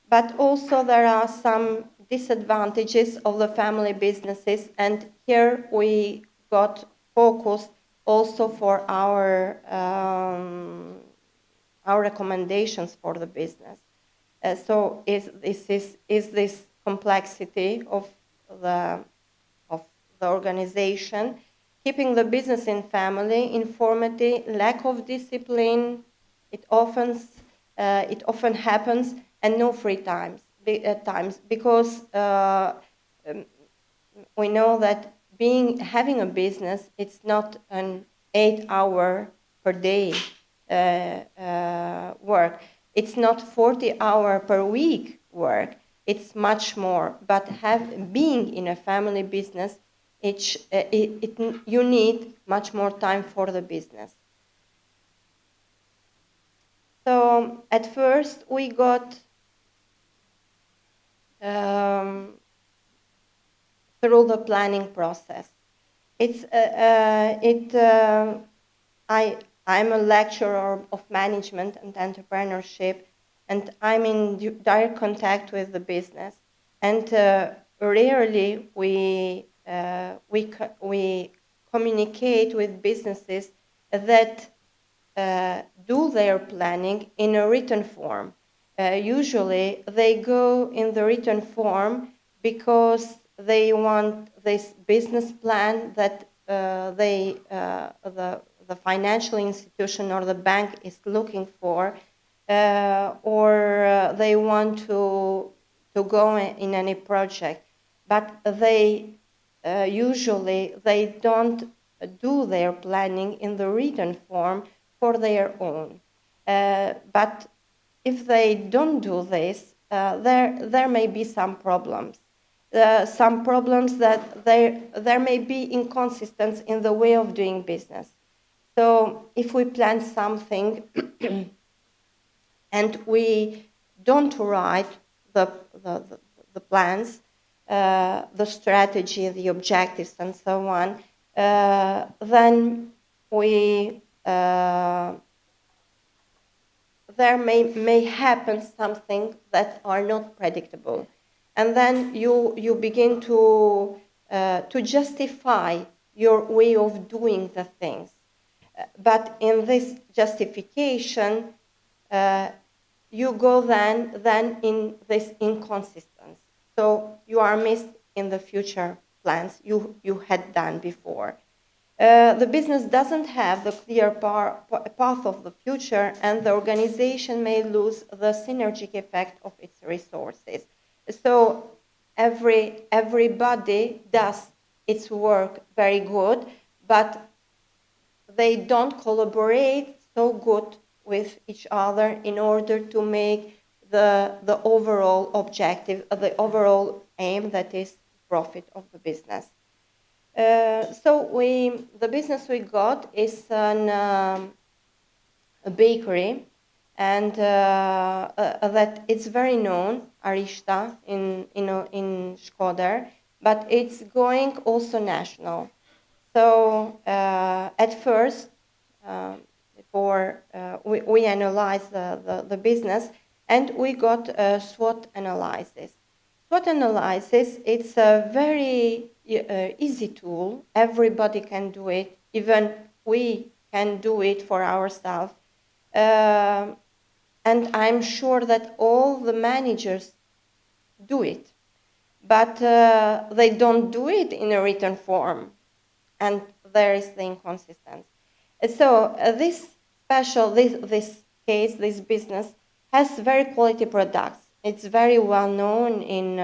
But also there are some disadvantages of the family businesses, and here we got focused also for our recommendations for the business. So is this complexity of the organization, keeping the business in family, informality, lack of discipline. It often happens, and no free times at times, because we know that having a business, it's not an 8-hour per day work. It's not 40-hour per week work. It's much more. But being in a family business, you need much more time for the business. So at first we got through the planning process. I'm a lecturer of management and entrepreneurship, and I'm in direct contact with the business. And rarely we communicate with businesses that do their planning in a written form. Usually they go in the written form because they want this business plan that the financial institution or the bank is looking for, or they want to go in any project. But they usually they don't do their planning in the written form for their own. But if they don't do this, there may be some problems. Some problems that there may be inconsistency in the way of doing business. So if we plan something and we don't write the plans, the strategy, the objectives, and so on, then there may happen something that are not predictable, and then you begin to justify your way of doing the things. But in this justification, you go then in this inconsistency. So you are missed in the future plans you had done before. The business doesn't have the clear path of the future, and the organization may lose the synergic effect of its resources. So everybody does its work very good, but they don't collaborate so good with each other in order to make the overall objective, the overall aim, that is profit of the business. So the business we got is a bakery, and that it's very known, Arista, in Shkodër, but it's going also national. So at first, before we analyzed the business, and we got a SWOT analysis. SWOT analysis, it's a very easy tool. Everybody can do it. Even we can do it for ourselves. And I'm sure that all the managers do it. But they don't do it in a written form. And there is the inconsistency. So this case, this business, has very quality products. It's very well known in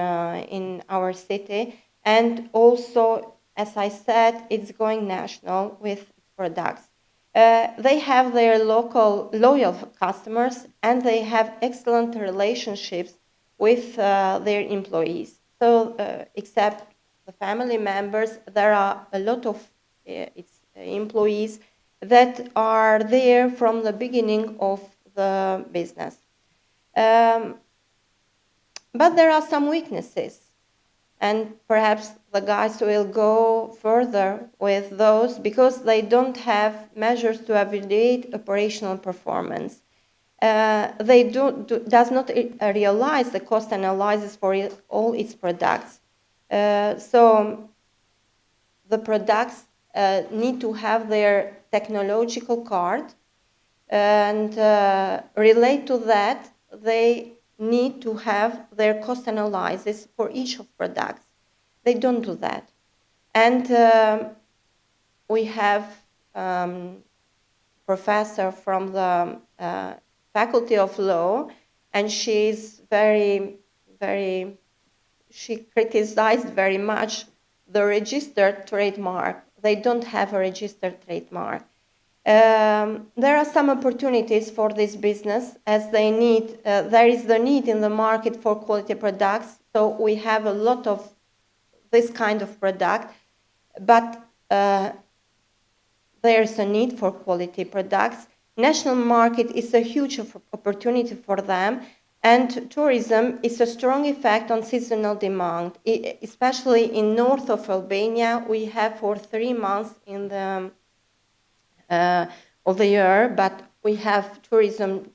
our city, and also, as I said, it's going national with its products. They have their local loyal customers, and they have excellent relationships with their employees. So, except the family members, there are a lot of its employees that are there from the beginning of the business. But there are some weaknesses, and perhaps the guys will go further with those because they don't have measures to evaluate operational performance. They does not realize the cost analysis for all its products. So the products need to have their technological card, and relate to that, they need to have their cost analysis for each of products. They don't do that. And we have professor from the Faculty of Law, and she's she criticized very much the registered trademark. They don't have a registered trademark. There are some opportunities for this business, as they need. There is the need in the market for quality products. So we have a lot of this kind of product. but there's a need for quality products. National market is a huge opportunity for them, and tourism is a strong effect on seasonal demand, especially in north of Albania. We have for 3 months in the of the year, but we have tourism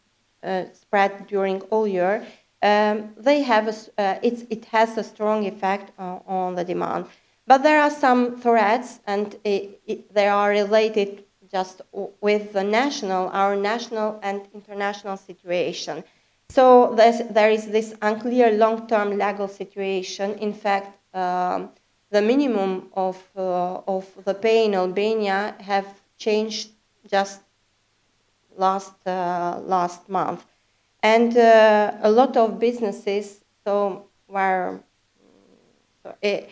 spread during all year. They have it has a strong effect on the demand. But there are some threats, and they are related just with our national and international situation. So there is this unclear long-term legal situation. In fact, the minimum of the pay in Albania have changed just last month, and a lot of businesses were it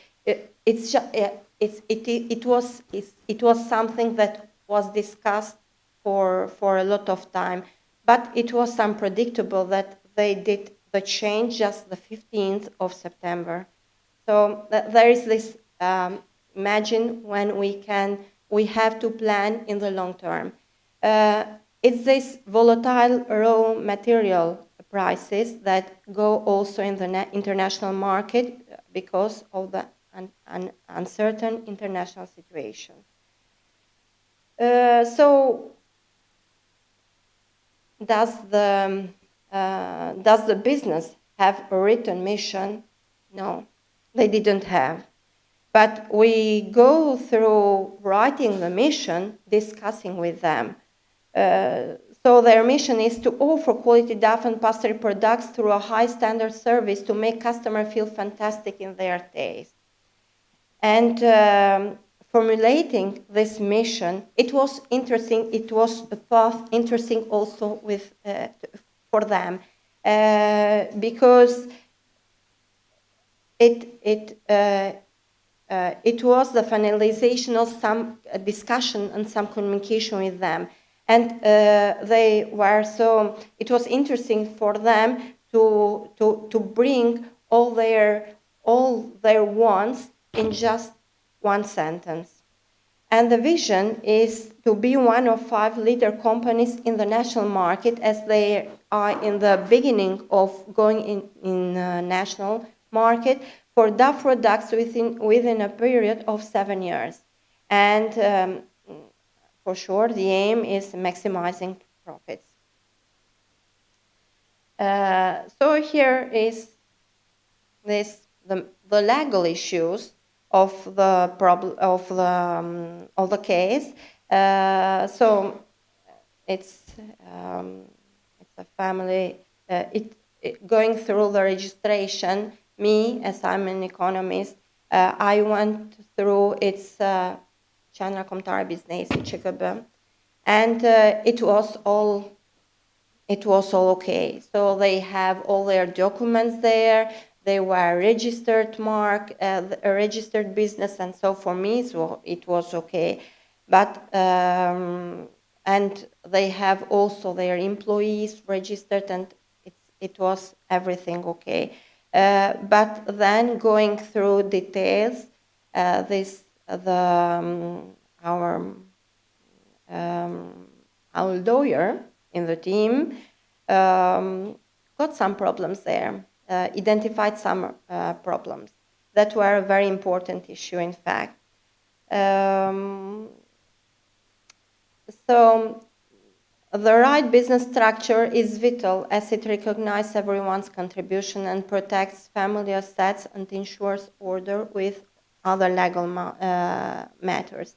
was something that was discussed for a lot of time, but it was unpredictable that they did the change just the 15th of September. So there is this imagine when we have to plan in the long term. It's this volatile raw material prices that go also in the international market because of the uncertain international situation. So does the business have a written mission? No, they didn't have. But we go through writing the mission, discussing with them. So their mission is to offer quality duff and pastry products through a high standard service to make customers feel fantastic in their taste. And formulating this mission, it was interesting. It was a path interesting also for them because it was the finalization of some discussion and some communication with them. And it was interesting for them to bring all their wants in just one sentence. And the vision is to be one of 5 leader companies in the national market, as they are in the beginning of going in national market for duff products within a period of 7 years. And for sure, the aim is maximizing profits. So here is the legal issues of the case. So it's a family. Going through the registration. Me, as I'm an economist, I went through its Qendra Kombëtare e Biznesit ÇKB, and it was all okay. So they have all their documents there. They were registered a registered business, and so for me, it was okay. But and they have also their employees registered, and it was everything okay. But then going through details, our lawyer in the team got some problems there, identified some problems that were a very important issue, in fact. So the right business structure is vital, as it recognizes everyone's contribution and protects family assets and ensures order with other legal matters.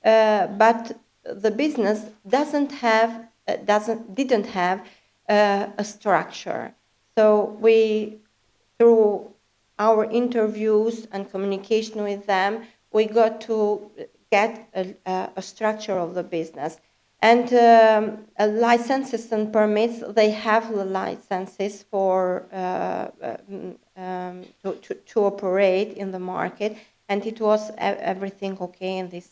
But the business didn't have a structure. So through our interviews and communication with them, we got to get a structure of the business. And licenses and permits, they have the licenses for to operate in the market, and it was everything okay in this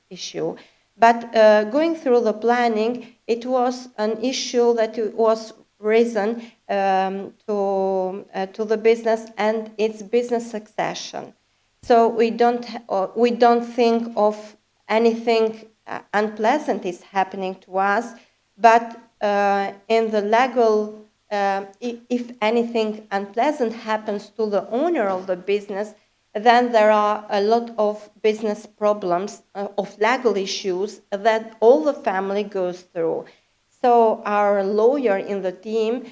issue. But going through the planning, it was an issue that was risen to the business and its business succession. So we don't think of anything unpleasant is happening to us, but in the legal, if anything unpleasant happens to the owner of the business, then there are a lot of business problems, of legal issues that all the family goes through. So our lawyer in the team,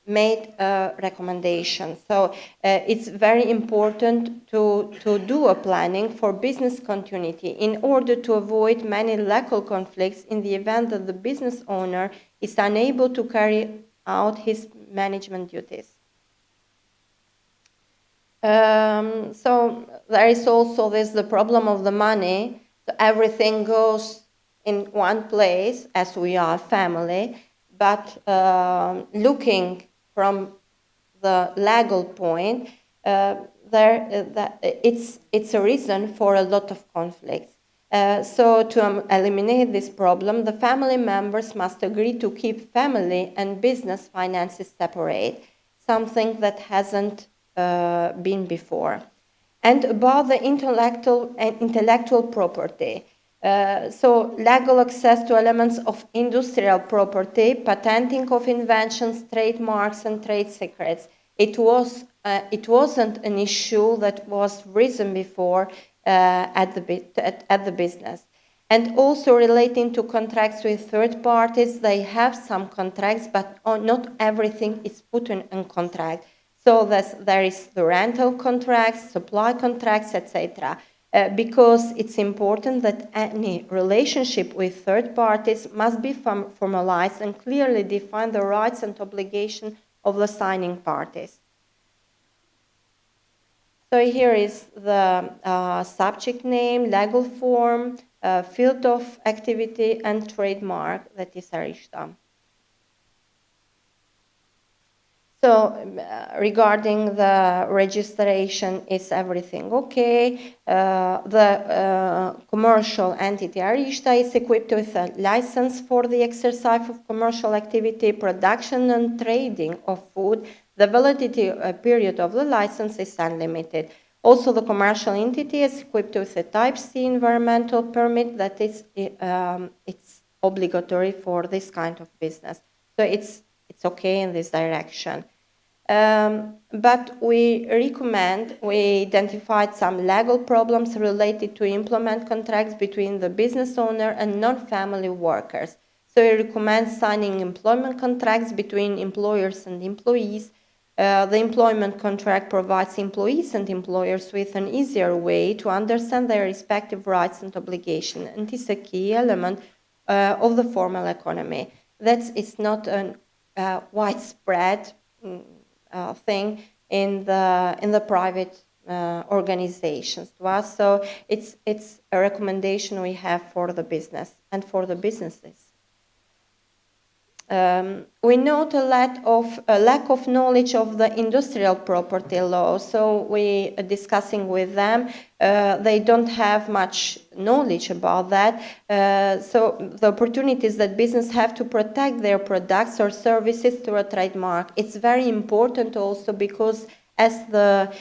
made a recommendation. So it's very important to do a planning for business continuity in order to avoid many legal conflicts in the event that the business owner is unable to carry out his management duties. So there is also the problem of the money. So everything goes in one place as we are family, but looking from the legal point, it's a reason for a lot of conflicts. So to eliminate this problem, the family members must agree to keep family and business finances separate, something that hasn't been before. And about the intellectual property. So legal access to elements of industrial property, patenting of inventions, trademarks, and trade secrets. It wasn't an issue that was risen before at the business. And also relating to contracts with third parties, they have some contracts, but not everything is put in contract. So there is the rental contracts, supply contracts, etc. Because it's important that any relationship with third parties must be formalized and clearly define the rights and obligations of the signing parties. So here is the subject name, legal form, field of activity, and trademark, that is Arishta. So regarding the registration, is everything okay? The commercial entity Arishta is equipped with a license for the exercise of commercial activity, production and trading of food. The validity period of the license is unlimited. Also, the commercial entity is equipped with a Type C environmental permit that is it's obligatory for this kind of business. So it's okay in this direction. But we identified some legal problems related to implement contracts between the business owner and non-family workers. So we recommend signing employment contracts between employers and employees. The employment contract provides employees and employers with an easier way to understand their respective rights and obligations, and is a key element of the formal economy. It's not a widespread thing in the private organizations to us. So it's a recommendation we have for the business and for the businesses. We note a lack of knowledge of the industrial property law. So we are discussing with them. They don't have much knowledge about that. So the opportunities that business have to protect their products or services through a trademark. It's very important also because as the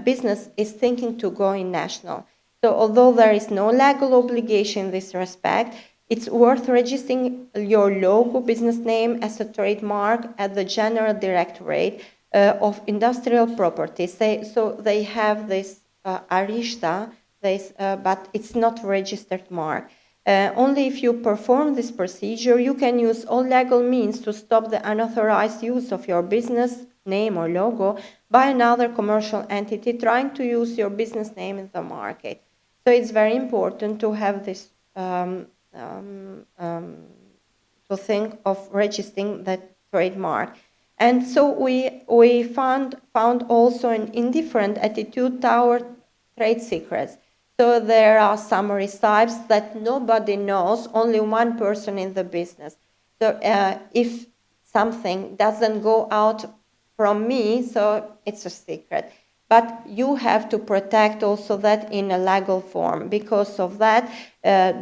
business is thinking to go in national. So although there is no legal obligation in this respect, it's worth registering your logo, business name as a trademark at the General Directorate of Industrial Properties. So they have this Arishta, but it's not registered mark. Only if you perform this procedure, you can use all legal means to stop the unauthorized use of your business name or logo by another commercial entity trying to use your business name in the market. So it's very important to have this to think of registering that trademark. And so we found also an indifferent attitude toward trade secrets. So there are summary types that nobody knows, only one person in the business. So if something doesn't go out from me, so it's a secret. but you have to protect also that in a legal form. Because of that,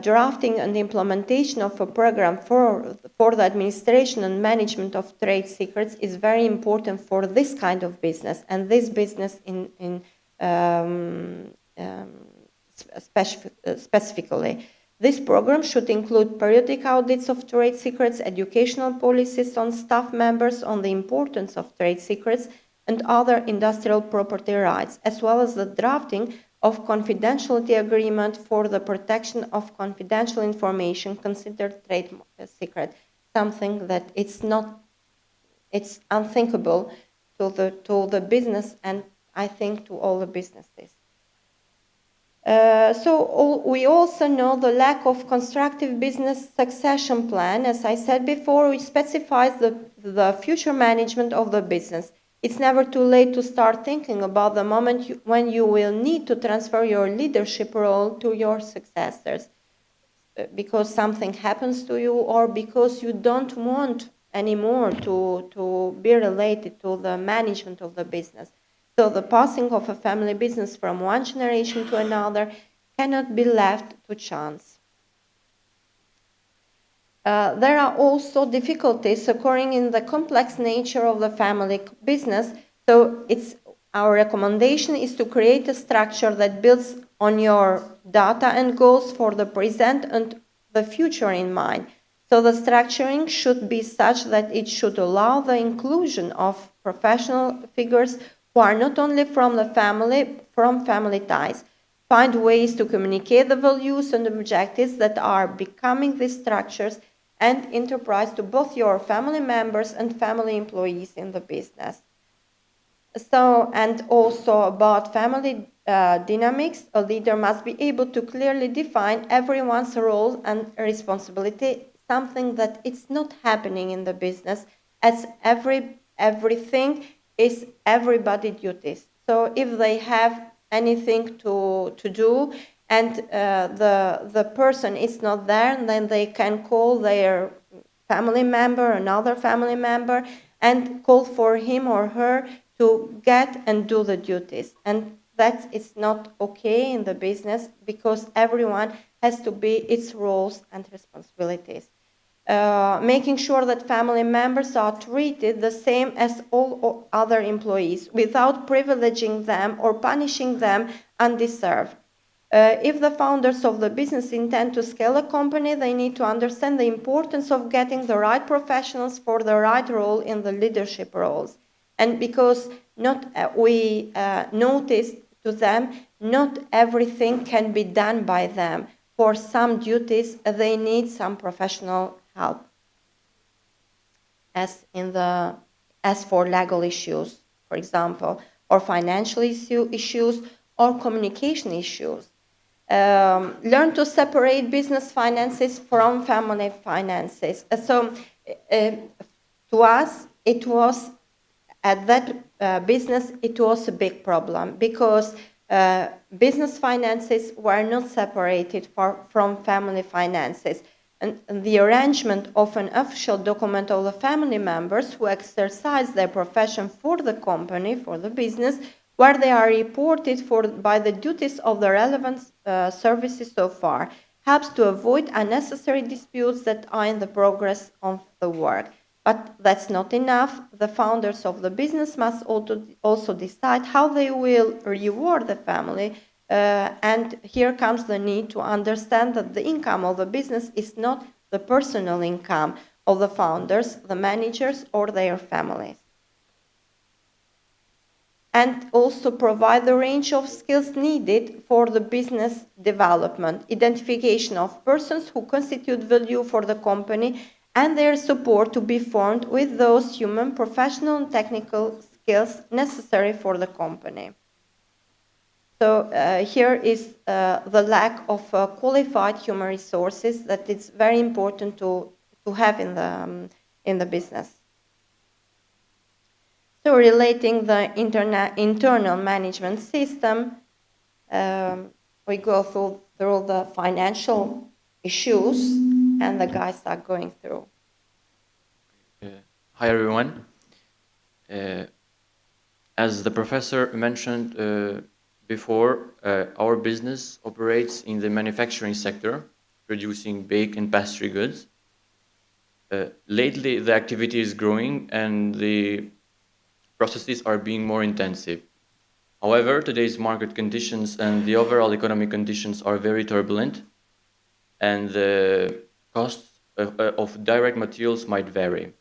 drafting and implementation of a program for the administration and management of trade secrets is very important for this kind of business, and this business specifically. This program should include periodic audits of trade secrets, educational policies on staff members on the importance of trade secrets and other industrial property rights, as well as the drafting of confidentiality agreement for the protection of confidential information considered trade secret, something that it's unthinkable to the business, and I think to all the businesses. We also know the lack of constructive business succession plan, as I said before, which specifies the future management of the business. It's never too late to start thinking about the moment when you will need to transfer your leadership role to your successors, because something happens to you or because you don't want anymore to be related to the management of the business. So the passing of a family business from one generation to another cannot be left to chance. There are also difficulties occurring in the complex nature of the family business. So our recommendation is to create a structure that builds on your data and goals for the present and the future in mind. So the structuring should be such that it should allow the inclusion of professional figures who are not only from family ties. Find ways to communicate the values and objectives that are becoming these structures and enterprise to both your family members and family employees in the business. So, and also about family dynamics, a leader must be able to clearly define everyone's role and responsibility, something that it's not happening in the business, as everything is everybody's duties. So if they have anything to do and the person is not there, then they can call their family member, another family member, and call for him or her to get and do the duties. And that is not okay in the business, because everyone has to be its roles and responsibilities. Making sure that family members are treated the same as all other employees without privileging them or punishing them undeserved. If the founders of the business intend to scale a company, they need to understand the importance of getting the right professionals for the right role in the leadership roles. And because we noticed to them, not everything can be done by them. For some duties, they need some professional help, as for legal issues, for example, or financial issues, or communication issues. Learn to separate business finances from family finances. So to us, it was, at that business, it was a big problem, because business finances were not separated from family finances. And the arrangement of an official document of the family members who exercise their profession for the company, for the business, where they are reported by the duties of the relevant services so far, helps to avoid unnecessary disputes that are in the progress of the work. But that's not enough. The founders of the business must also decide how they will reward the family. And here comes the need to understand that the income of the business is not the personal income of the founders, the managers, or their families. And also provide the range of skills needed for the business development, identification of persons who constitute value for the company, and their support to be formed with those human, professional, and technical skills necessary for the company. So here is the lack of qualified human resources that it's very important to have in the business. So relating the internal management system, we go through the financial issues, and the guys are going through. Hi everyone. As the professor mentioned before, our business operates in the manufacturing sector, producing baked and pastry goods. Lately, the activity is growing and the processes are being more intensive. However, today's market conditions and the overall economic conditions are very turbulent, and the costs of direct materials might vary.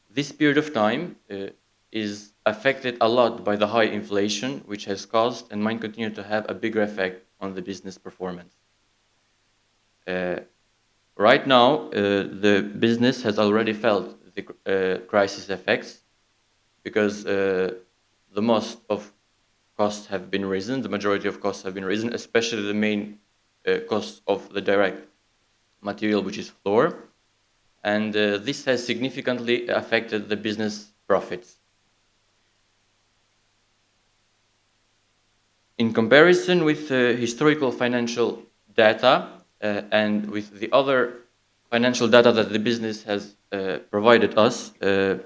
This period of time is affected a lot by the high inflation, which has caused and might continue to have a bigger effect on the business performance. Right now, the business has already felt the crisis effects because the most of costs have been risen, the majority of costs have been risen, especially the main cost of the direct material, which is flour. And this has significantly affected the business profits. In comparison with historical financial data and with the other financial data that the business has provided us, the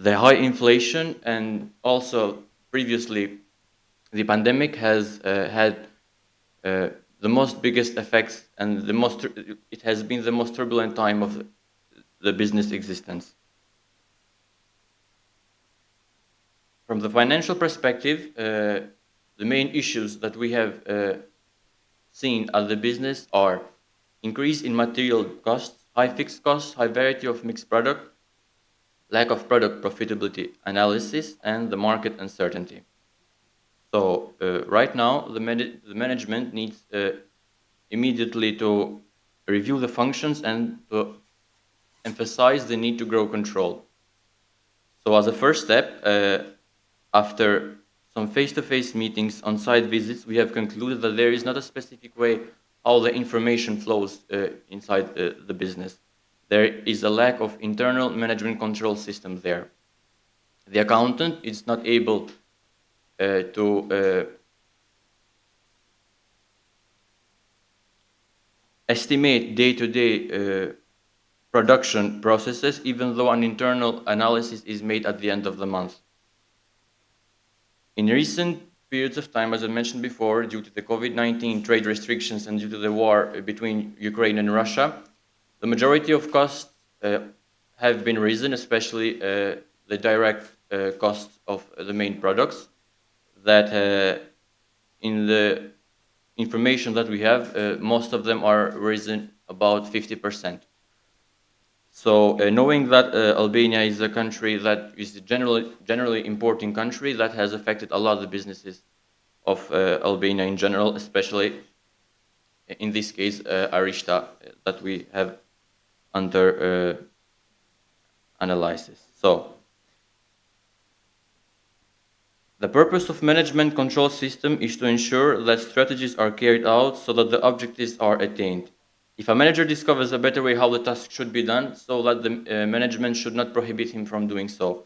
high inflation and also previously the pandemic has had the most biggest effects and it has been the most turbulent time of the business existence. From the financial perspective, the main issues that we have seen at the business are increase in material costs, high fixed costs, high variety of mixed product, lack of product profitability analysis, and the market uncertainty. So right now, the management needs immediately to review the functions and to emphasize the need to grow control. So as a first step, after some face-to-face meetings, on-site visits, we have concluded that there is not a specific way how the information flows inside the business. There is a lack of internal management control system there. The accountant is not able to estimate day-to-day production processes, even though an internal analysis is made at the end of the month. In recent periods of time, as I mentioned before, due to the COVID-19 trade restrictions and due to the war between Ukraine and Russia, the majority of costs have been risen, especially the direct costs of the main products, that in the information that we have, most of them are risen about 50%. So knowing that Albania is a country that is a generally importing country, that has affected a lot of the businesses of Albania in general, especially in this case Arista that we have under analysis. So the purpose of management control system is to ensure that strategies are carried out so that the objectives are attained. If a manager discovers a better way how the task should be done, so that the management should not prohibit him from doing so,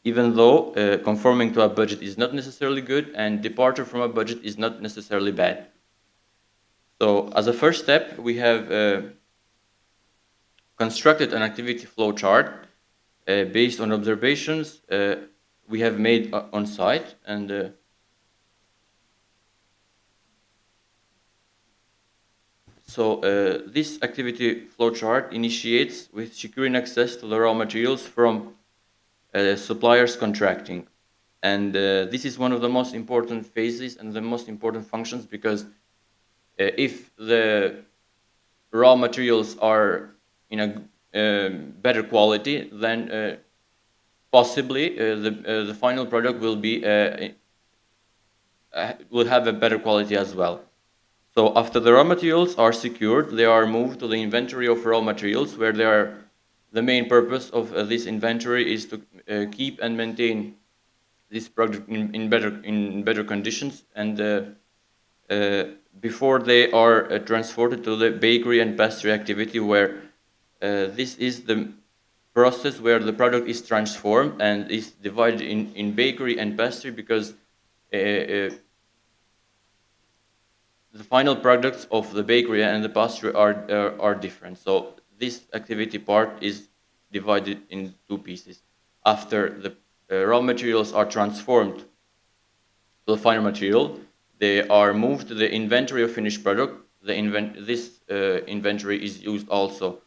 even though conforming to a budget is not necessarily good and departure from a budget is not necessarily bad. So as a first step, we have constructed an activity flow chart based on observations we have made on site, and so this activity flowchart initiates with securing access to the raw materials from suppliers contracting. And this is one of the most important phases and the most important functions, because if the raw materials are in a better quality, then possibly the final product will have a better quality as well. So after the raw materials are secured, they are moved to the inventory of raw materials, where the main purpose of this inventory is to keep and maintain this product in better conditions, and before they are transported to the bakery and pastry activity, where this is the process where the product is transformed and is divided in bakery and pastry, because the final products of the bakery and the pastry are different. So this activity part is divided in two pieces. After the raw materials are transformed to the final material. They are moved to the inventory of finished product. This inventory is used also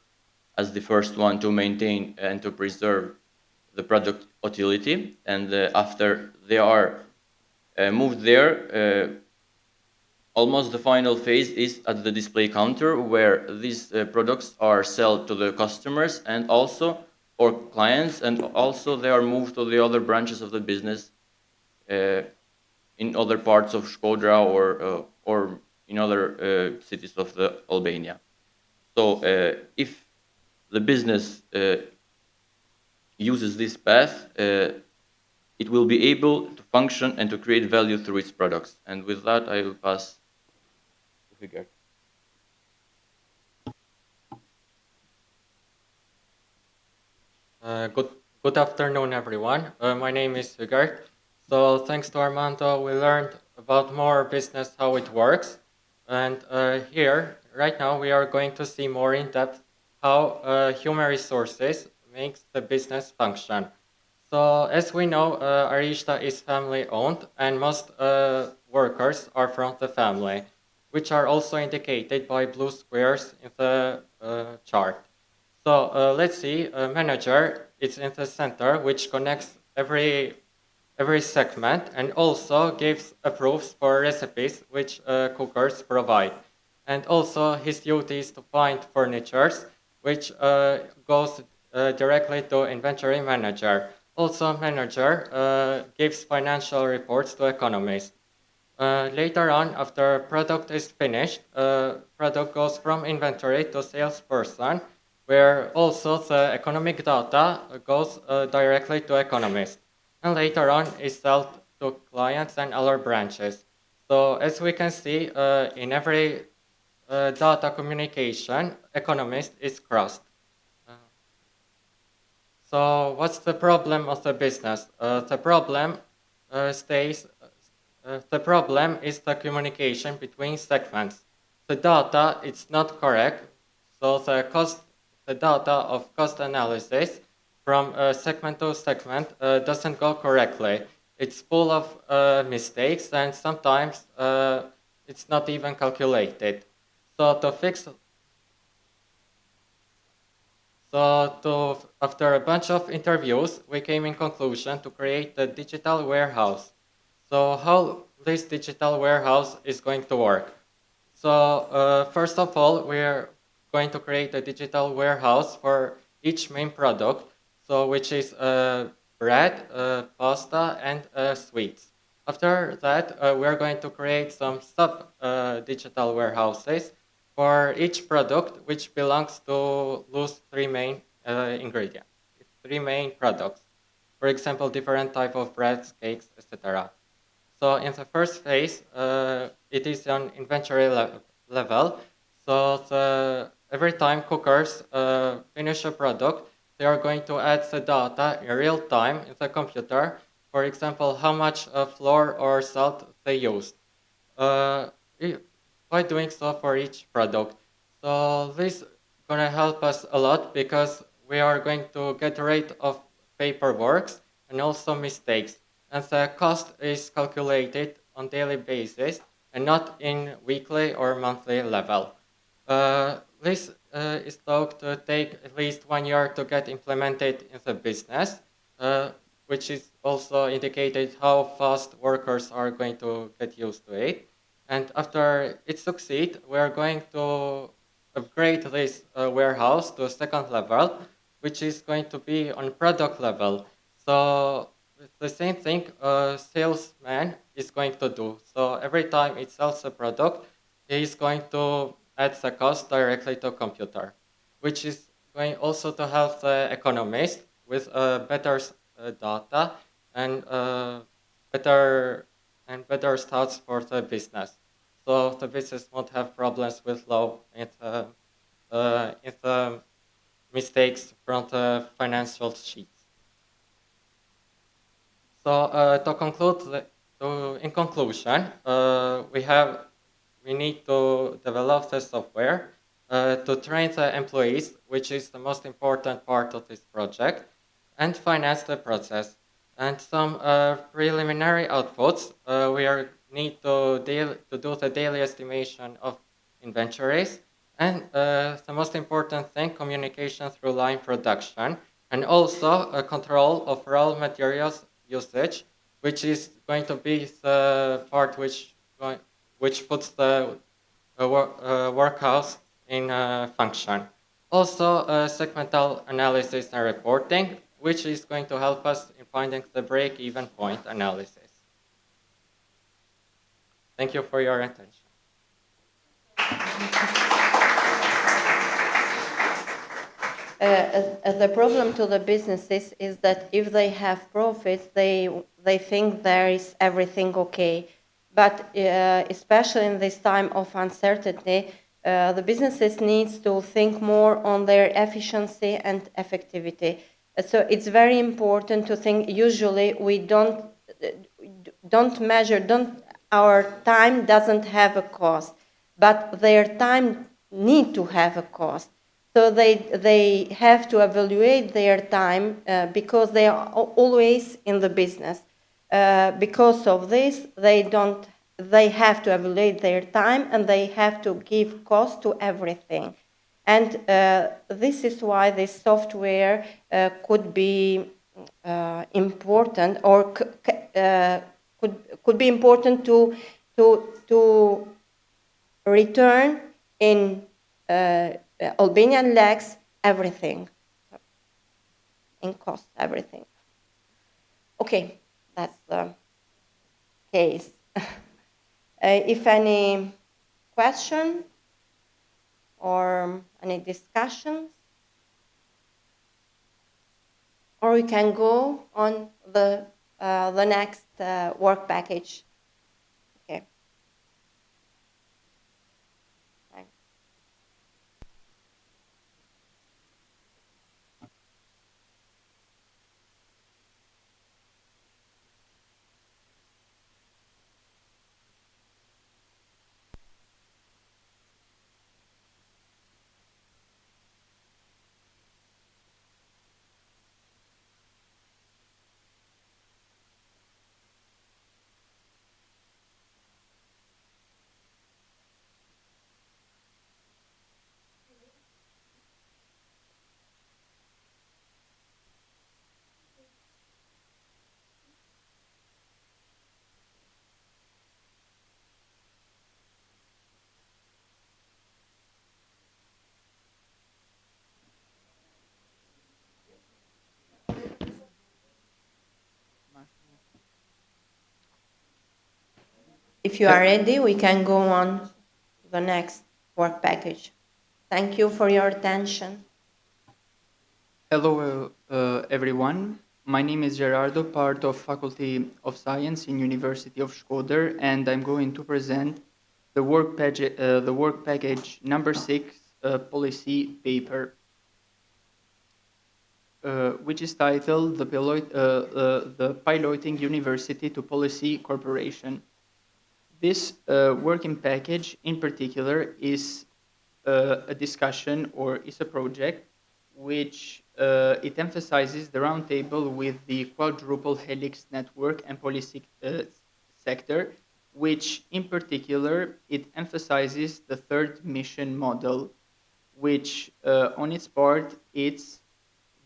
as the first one to maintain and to preserve the product utility. And after they are moved there, almost the final phase is at the display counter, where these products are sold to the customers and also or clients, and also they are moved to the other branches of the business in other parts of Shkodra or in other cities of the Albania. So if the business uses this path, it will be able to function and to create value through its products. And with that, I will pass to Figert. Good afternoon, everyone. My name is Sigurd. So thanks to Armando, we learned about more business, how it works. And here, right now, we are going to see more in depth how human resources makes the business function. So as we know, Arista is family owned, and most workers are from the family, which are also indicated by blue squares in the chart. So let's see, a manager is in the center, which connects every segment and also gives approves for recipes which cookers provide. And also his duty is to find furnitures, which goes directly to inventory manager. Also manager gives financial reports to economists. Later on, after product is finished, product goes from inventory to salesperson, where also the economic data goes directly to economists. And later on is sold to clients and other branches. So as we can see, in every data communication, economist is crossed. So what's the problem of the business? The problem is the communication between segments. The data is not correct, so the data of cost analysis from segment to segment doesn't go correctly. It's full of mistakes, and sometimes it's not even calculated. So to fix after a bunch of interviews, we came in conclusion to create a digital warehouse. So how this digital warehouse is going to work? So first of all, we're going to create a digital warehouse for each main product, so which is bread, pasta, and sweets. After that, we're going to create some sub digital warehouses for each product, which belongs to those three main ingredients, three main products. For example, different type of breads, cakes, etc. So in the first phase, it is on inventory level. So every time cookers finish a product, they are going to add the data in real time in the computer. For example, how much flour or salt they used. By doing so for each product. So this is gonna help us a lot because we are going to get rid of paperwork and also mistakes. And the cost is calculated on daily basis and not in weekly or monthly level. This is thought to take at least 1 year to get implemented in the business, which is also indicated how fast workers are going to get used to it. And after it succeeds, we are going to upgrade this warehouse to a second level, which is going to be on product level. So it's the same thing a salesman is going to do. So every time it sells a product, he is going to add the cost directly to computer, which is going also to help the economist with better data and better stats for the business. So the business won't have problems with law and mistakes from the financial sheets. So to conclude, in conclusion, we need to develop the software to train the employees, which is the most important part of this project, and finance the process. And some preliminary outputs, we are need to do the daily estimation of inventories, and the most important thing, communication through line production, and also a control of raw materials usage, which is going to be the part which puts the workhouse in function. Also, segmental analysis and reporting, which is going to help us in finding the break-even point analysis. Thank you for your attention. The problem to the businesses is that if they have profits, they think there is everything okay. But especially in this time of uncertainty, the businesses needs to think more on their efficiency and effectivity. So it's very important to think. Usually, we don't measure. Our time doesn't have a cost, but their time need to have a cost. So they have to evaluate their time because they are always in the business. Because of this, they have to evaluate their time and they have to give cost to everything. And this is why this software could be important, or could be important to return in Albanian lacks everything, in cost everything. Okay, that's the case. If any question or any discussions, or we can go on the next work package. Okay. Thanks. If you are ready, we can go on to the next work package. Thank you for your attention. Hello, everyone. My name is Gerardo, part of Faculty of Science in University of Shkodër, and I'm going to present the work package number 6 policy paper, which is titled the Piloting University to Policy Corporation. This working package in particular is a discussion, or is a project which it emphasizes the roundtable with the quadruple helix network and policy sector, which in particular it emphasizes the third mission model, which on its part it's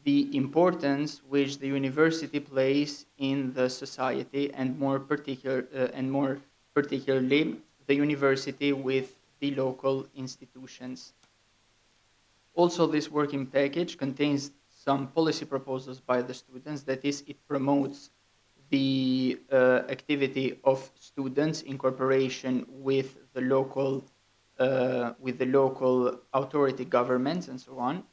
the importance which the university plays in the society, and more particularly the university with the local institutions. Also, this working package contains some policy proposals by the students. That is, it promotes the activity of students in cooperation with the local authority governments and so on.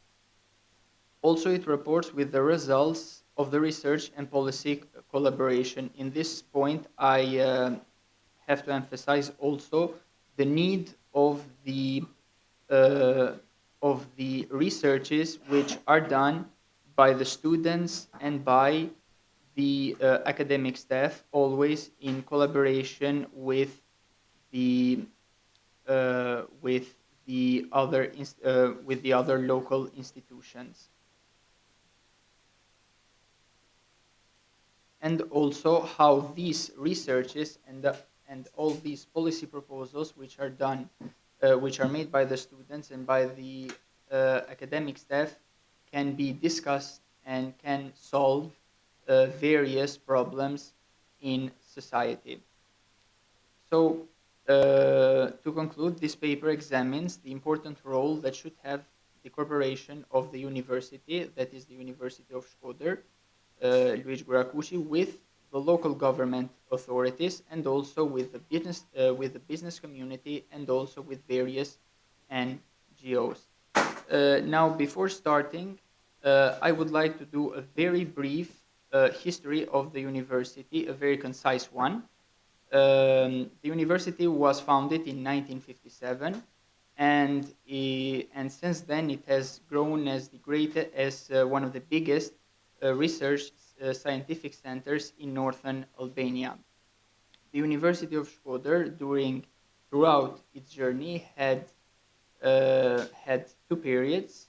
Also, it reports with the results of the research and policy collaboration. In this point, I have to emphasize also the need of the researches which are done by the students and by the academic staff, always in collaboration with the other local institutions. and also how these researches and all these policy proposals which are done, which are made by the students and by the academic staff, can be discussed and can solve various problems in society. So, to conclude, this paper examines the important role that should have the corporation of the university, that is the University of Shkodër, Luigi Gurakushi, with the local government authorities and also with the business community and also with various NGOs. Now, before starting, I would like to do a very brief history of the university, a very concise one. The university was founded in 1957, and since then it has grown as one of the biggest research scientific centers in northern Albania. The University of Shkodër, throughout its journey, had two periods.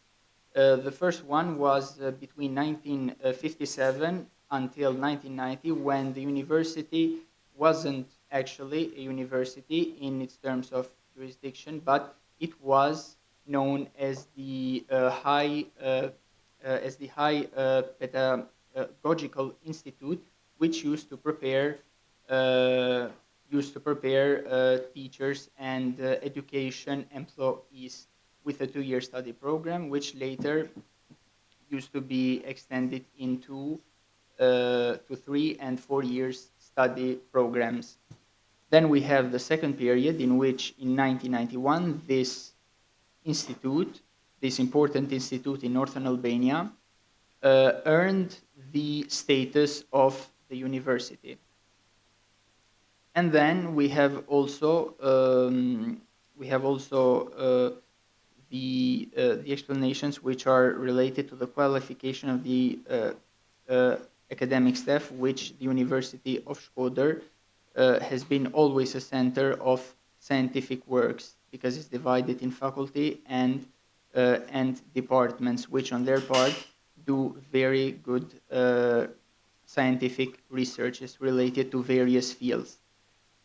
The first one was between 1957 until 1990, when the university wasn't actually a university in its terms of jurisdiction, but it was known as the high pedagogical institute, which used to prepare teachers and education employees with a 2-year study program, which later used to be extended into to 3 and 4 years study programs. Then we have the second period, in which in 1991 this important institute in northern Albania, earned the status of the university. And then we have also the explanations which are related to the qualification of the academic staff, which the University of Shkodër has been always a center of scientific works, because it's divided in faculty and departments, which on their part do very good scientific researches related to various fields.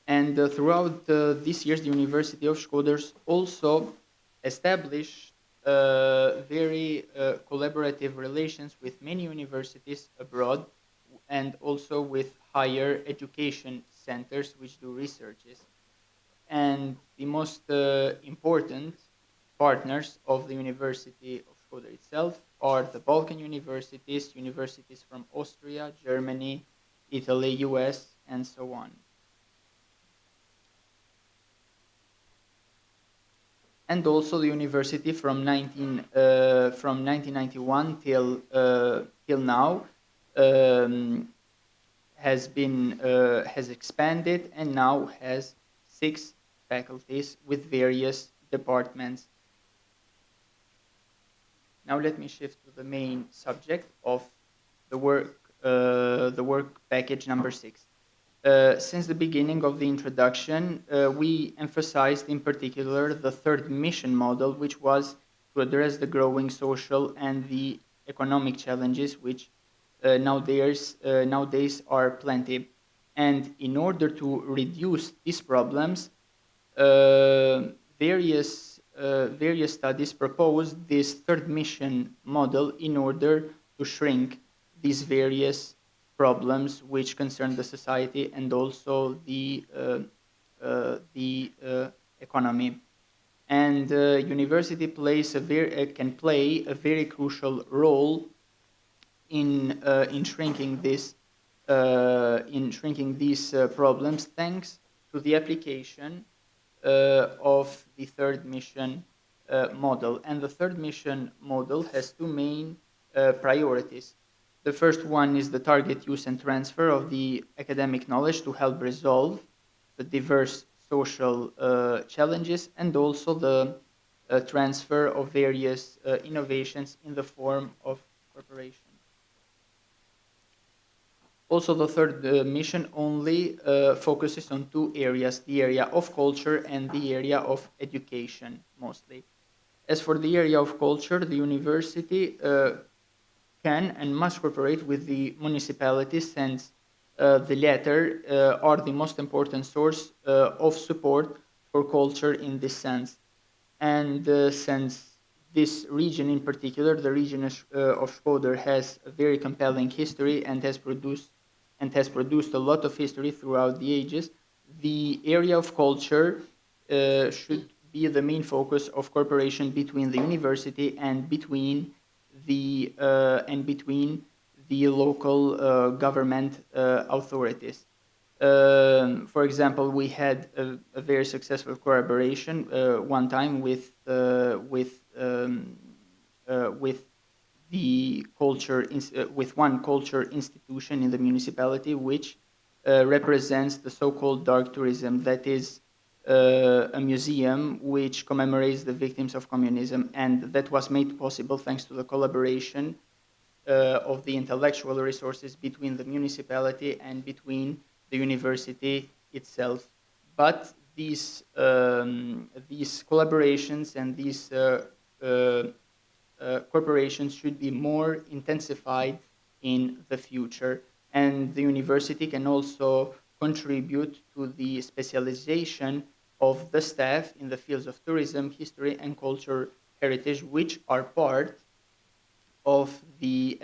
And throughout these years, the University of Shkodër also established very collaborative relations with many universities abroad, and also with higher education centers which do researches. And the most important partners of the University of Shkodër itself are the Balkan universities, universities from Austria, Germany, Italy, US, and so on. And also the university from 1991 till now has expanded and now has 6 faculties with various departments. Now let me shift to the main subject of the work package number 6. Since the beginning of the introduction, we emphasized in particular the third mission model, which was to address the growing social and the economic challenges, which nowadays are plenty. And in order to reduce these problems, various studies proposed this third mission model in order to shrink these various problems which concern the society and also the economy. And university can play a very crucial role in shrinking these problems, thanks to the application of the third mission model. And the third mission model has 2 main priorities. The first one is the target use and transfer of the academic knowledge to help resolve the diverse social challenges, and also the transfer of various innovations in the form of corporation. Also, the third mission only focuses on 2 areas, the area of culture and the area of education, mostly. As for the area of culture, the university can and must cooperate with the municipalities, since the latter are the most important source of support for culture in this sense. And since this region in particular, the region of Shkodër, has a very compelling history and has produced a lot of history throughout the ages, the area of culture should be the main focus of cooperation between the university and between the local government authorities. For example, we had a very successful collaboration one time with with one culture institution in the municipality, which represents the so-called dark tourism. That is a museum which commemorates the victims of communism, and that was made possible thanks to the collaboration of the intellectual resources between the municipality and between the university itself. But these collaborations and these corporations should be more intensified in the future, and the university can also contribute to the specialization of the staff in the fields of tourism, history, and culture heritage, which are part of the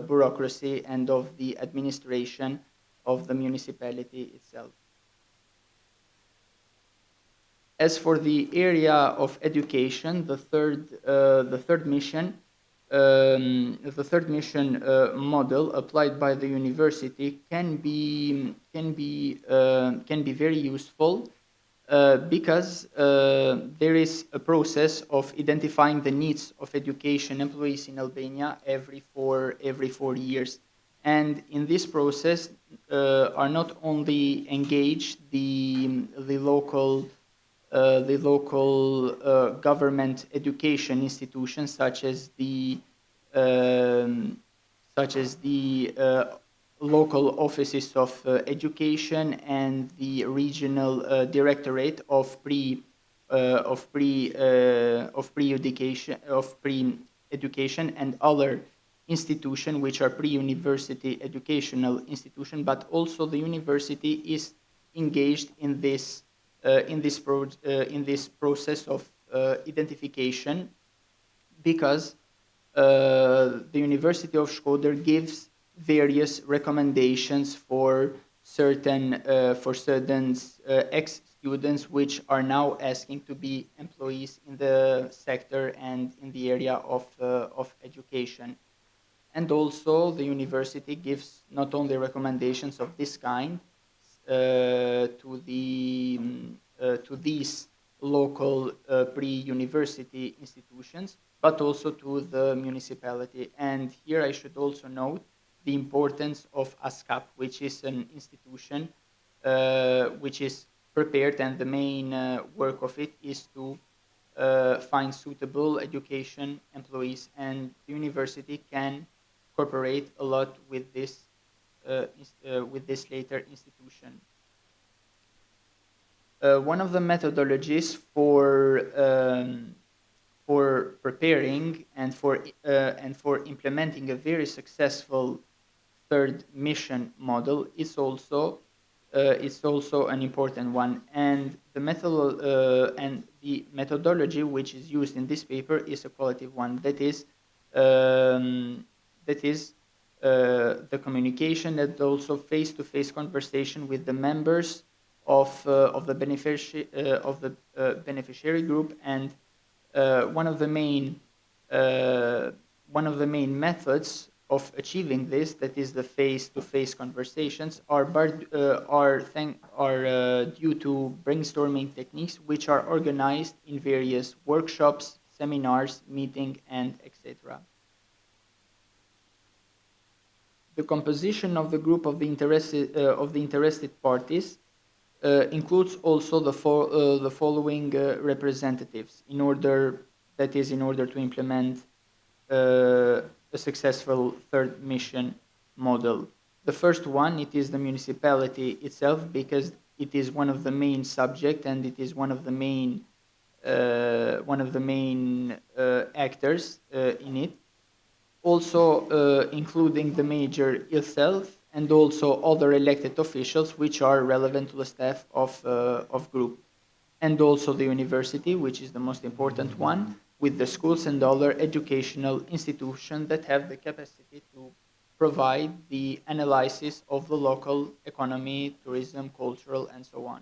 bureaucracy and of the administration of the municipality itself. As for the area of education, the third mission model applied by the university can be very useful because there is a process of identifying the needs of education employees in Albania every 4 years, and in this process are not only engaged the local government education institutions such as the local offices of education and the regional directorate of pre-education and other institutions which are pre-university educational institution, but also the university is engaged in this process of identification, because the University of Shkodër gives various recommendations for certain ex-students which are now asking to be employees in the sector and in the area of education. And also the university gives not only recommendations of this kind to these local pre-university institutions, but also to the municipality. And here I should also note the importance of ASCAP, which is an institution which is prepared, and the main work of it is to find suitable education employees, and the university can cooperate a lot with this later institution. One of the methodologies for preparing and for implementing a very successful third mission model is also an important one, and the methodology which is used in this paper is a qualitative one. That is the communication, and also face-to-face conversation with the members of the beneficiary group. And one of the main methods of achieving this, that is the face-to-face conversations, are due to brainstorming techniques which are organized in various workshops, seminars, meetings, and etc. The composition of the group of the interested parties includes also the following representatives in order to implement a successful third mission model. The first one, it is the municipality itself, because it is one of the main subject and it is one of the main actors in it. also including the mayor itself and also other elected officials which are relevant to the staff of group, and also the university, which is the most important one, with the schools and other educational institutions that have the capacity to provide the analysis of the local economy, tourism, cultural, and so on.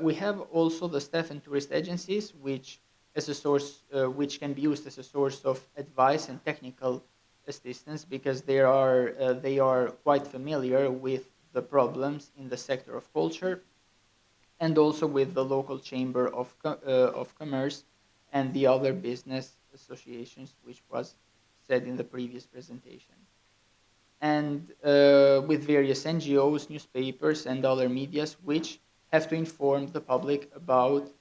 We have also the staff and tourist agencies, which as a source, which can be used as a source of advice and technical assistance because they are quite familiar with the problems in the sector of culture, and also with the local chamber of commerce and the other business associations, which was said in the previous presentation, and with various NGOs, newspapers, and other medias, which have to inform the public about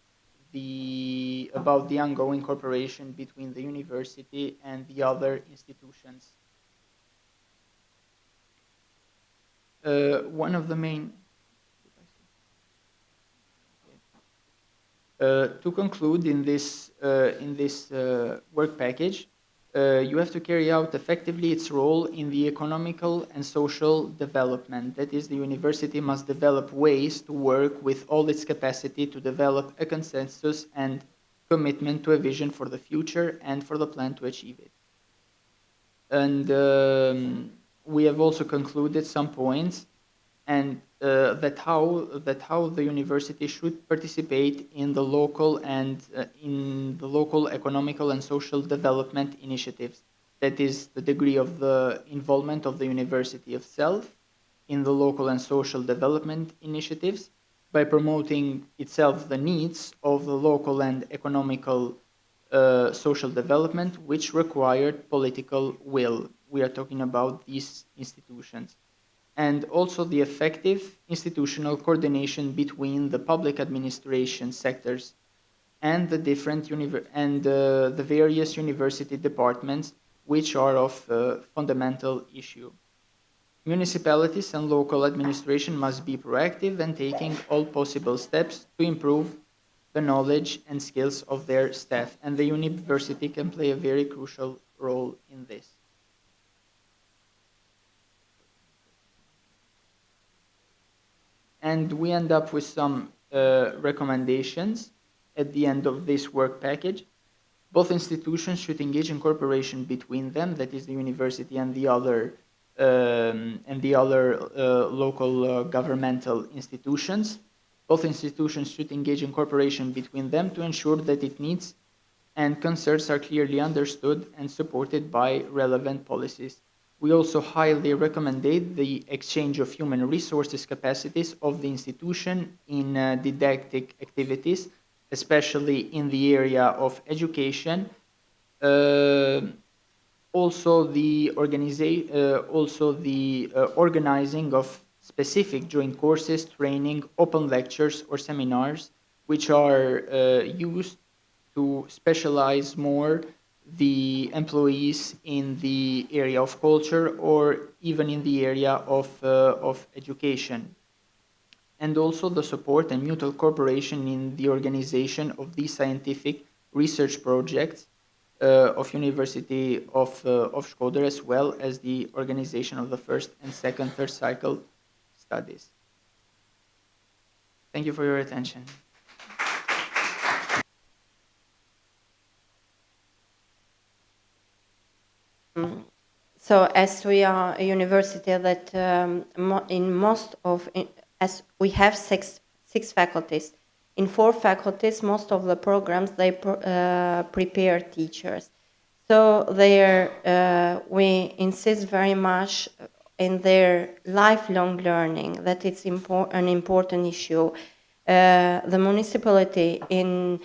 the ongoing cooperation between the university and the other institutions. One of the main to conclude in this work package, you have to carry out effectively its role in the economical and social development. That is, the university must develop ways to work with all its capacity to develop a consensus and commitment to a vision for the future and for the plan to achieve it. And we have also concluded some points, and that how the university should participate in the local and in the local economical and social development initiatives. That is the degree of the involvement of the university itself in the local and social development initiatives by promoting itself the needs of the local and economical social development, which required political will. We are talking about these institutions. And also the effective institutional coordination between the public administration sectors and the different the various university departments, which are of fundamental issue. Municipalities and local administration must be proactive and taking all possible steps to improve the knowledge and skills of their staff, and the university can play a very crucial role in this. And we end up with some recommendations at the end of this work package. Both institutions should engage in cooperation between them, that is the university and the other local governmental institutions. Both institutions should engage in cooperation between them to ensure that its needs and concerns are clearly understood and supported by relevant policies. We also highly recommend the exchange of human resources capacities of the institution in didactic activities, especially in the area of education. Also the organizing of specific joint courses, training, open lectures or seminars, which are used to specialize more the employees in the area of culture or even in the area of education. And also the support and mutual cooperation in the organization of these scientific research projects of University of Shkodër, as well as the organization of the first and second, third cycle studies. Thank you for your attention. So as we are a university that as we have six faculties, in 4 faculties, most of the programs, they prepare teachers. So we insist very much in their lifelong learning, that it's an important issue. The municipality in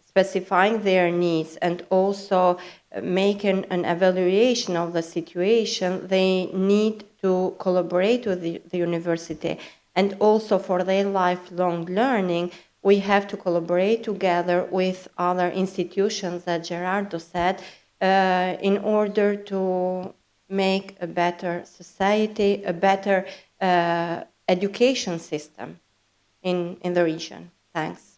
specifying their needs and also making an evaluation of the situation, they need to collaborate with the university. And also for their lifelong learning, we have to collaborate together with other institutions, that Gerardo said, in order to make a better society, a better education system in the region. Thanks.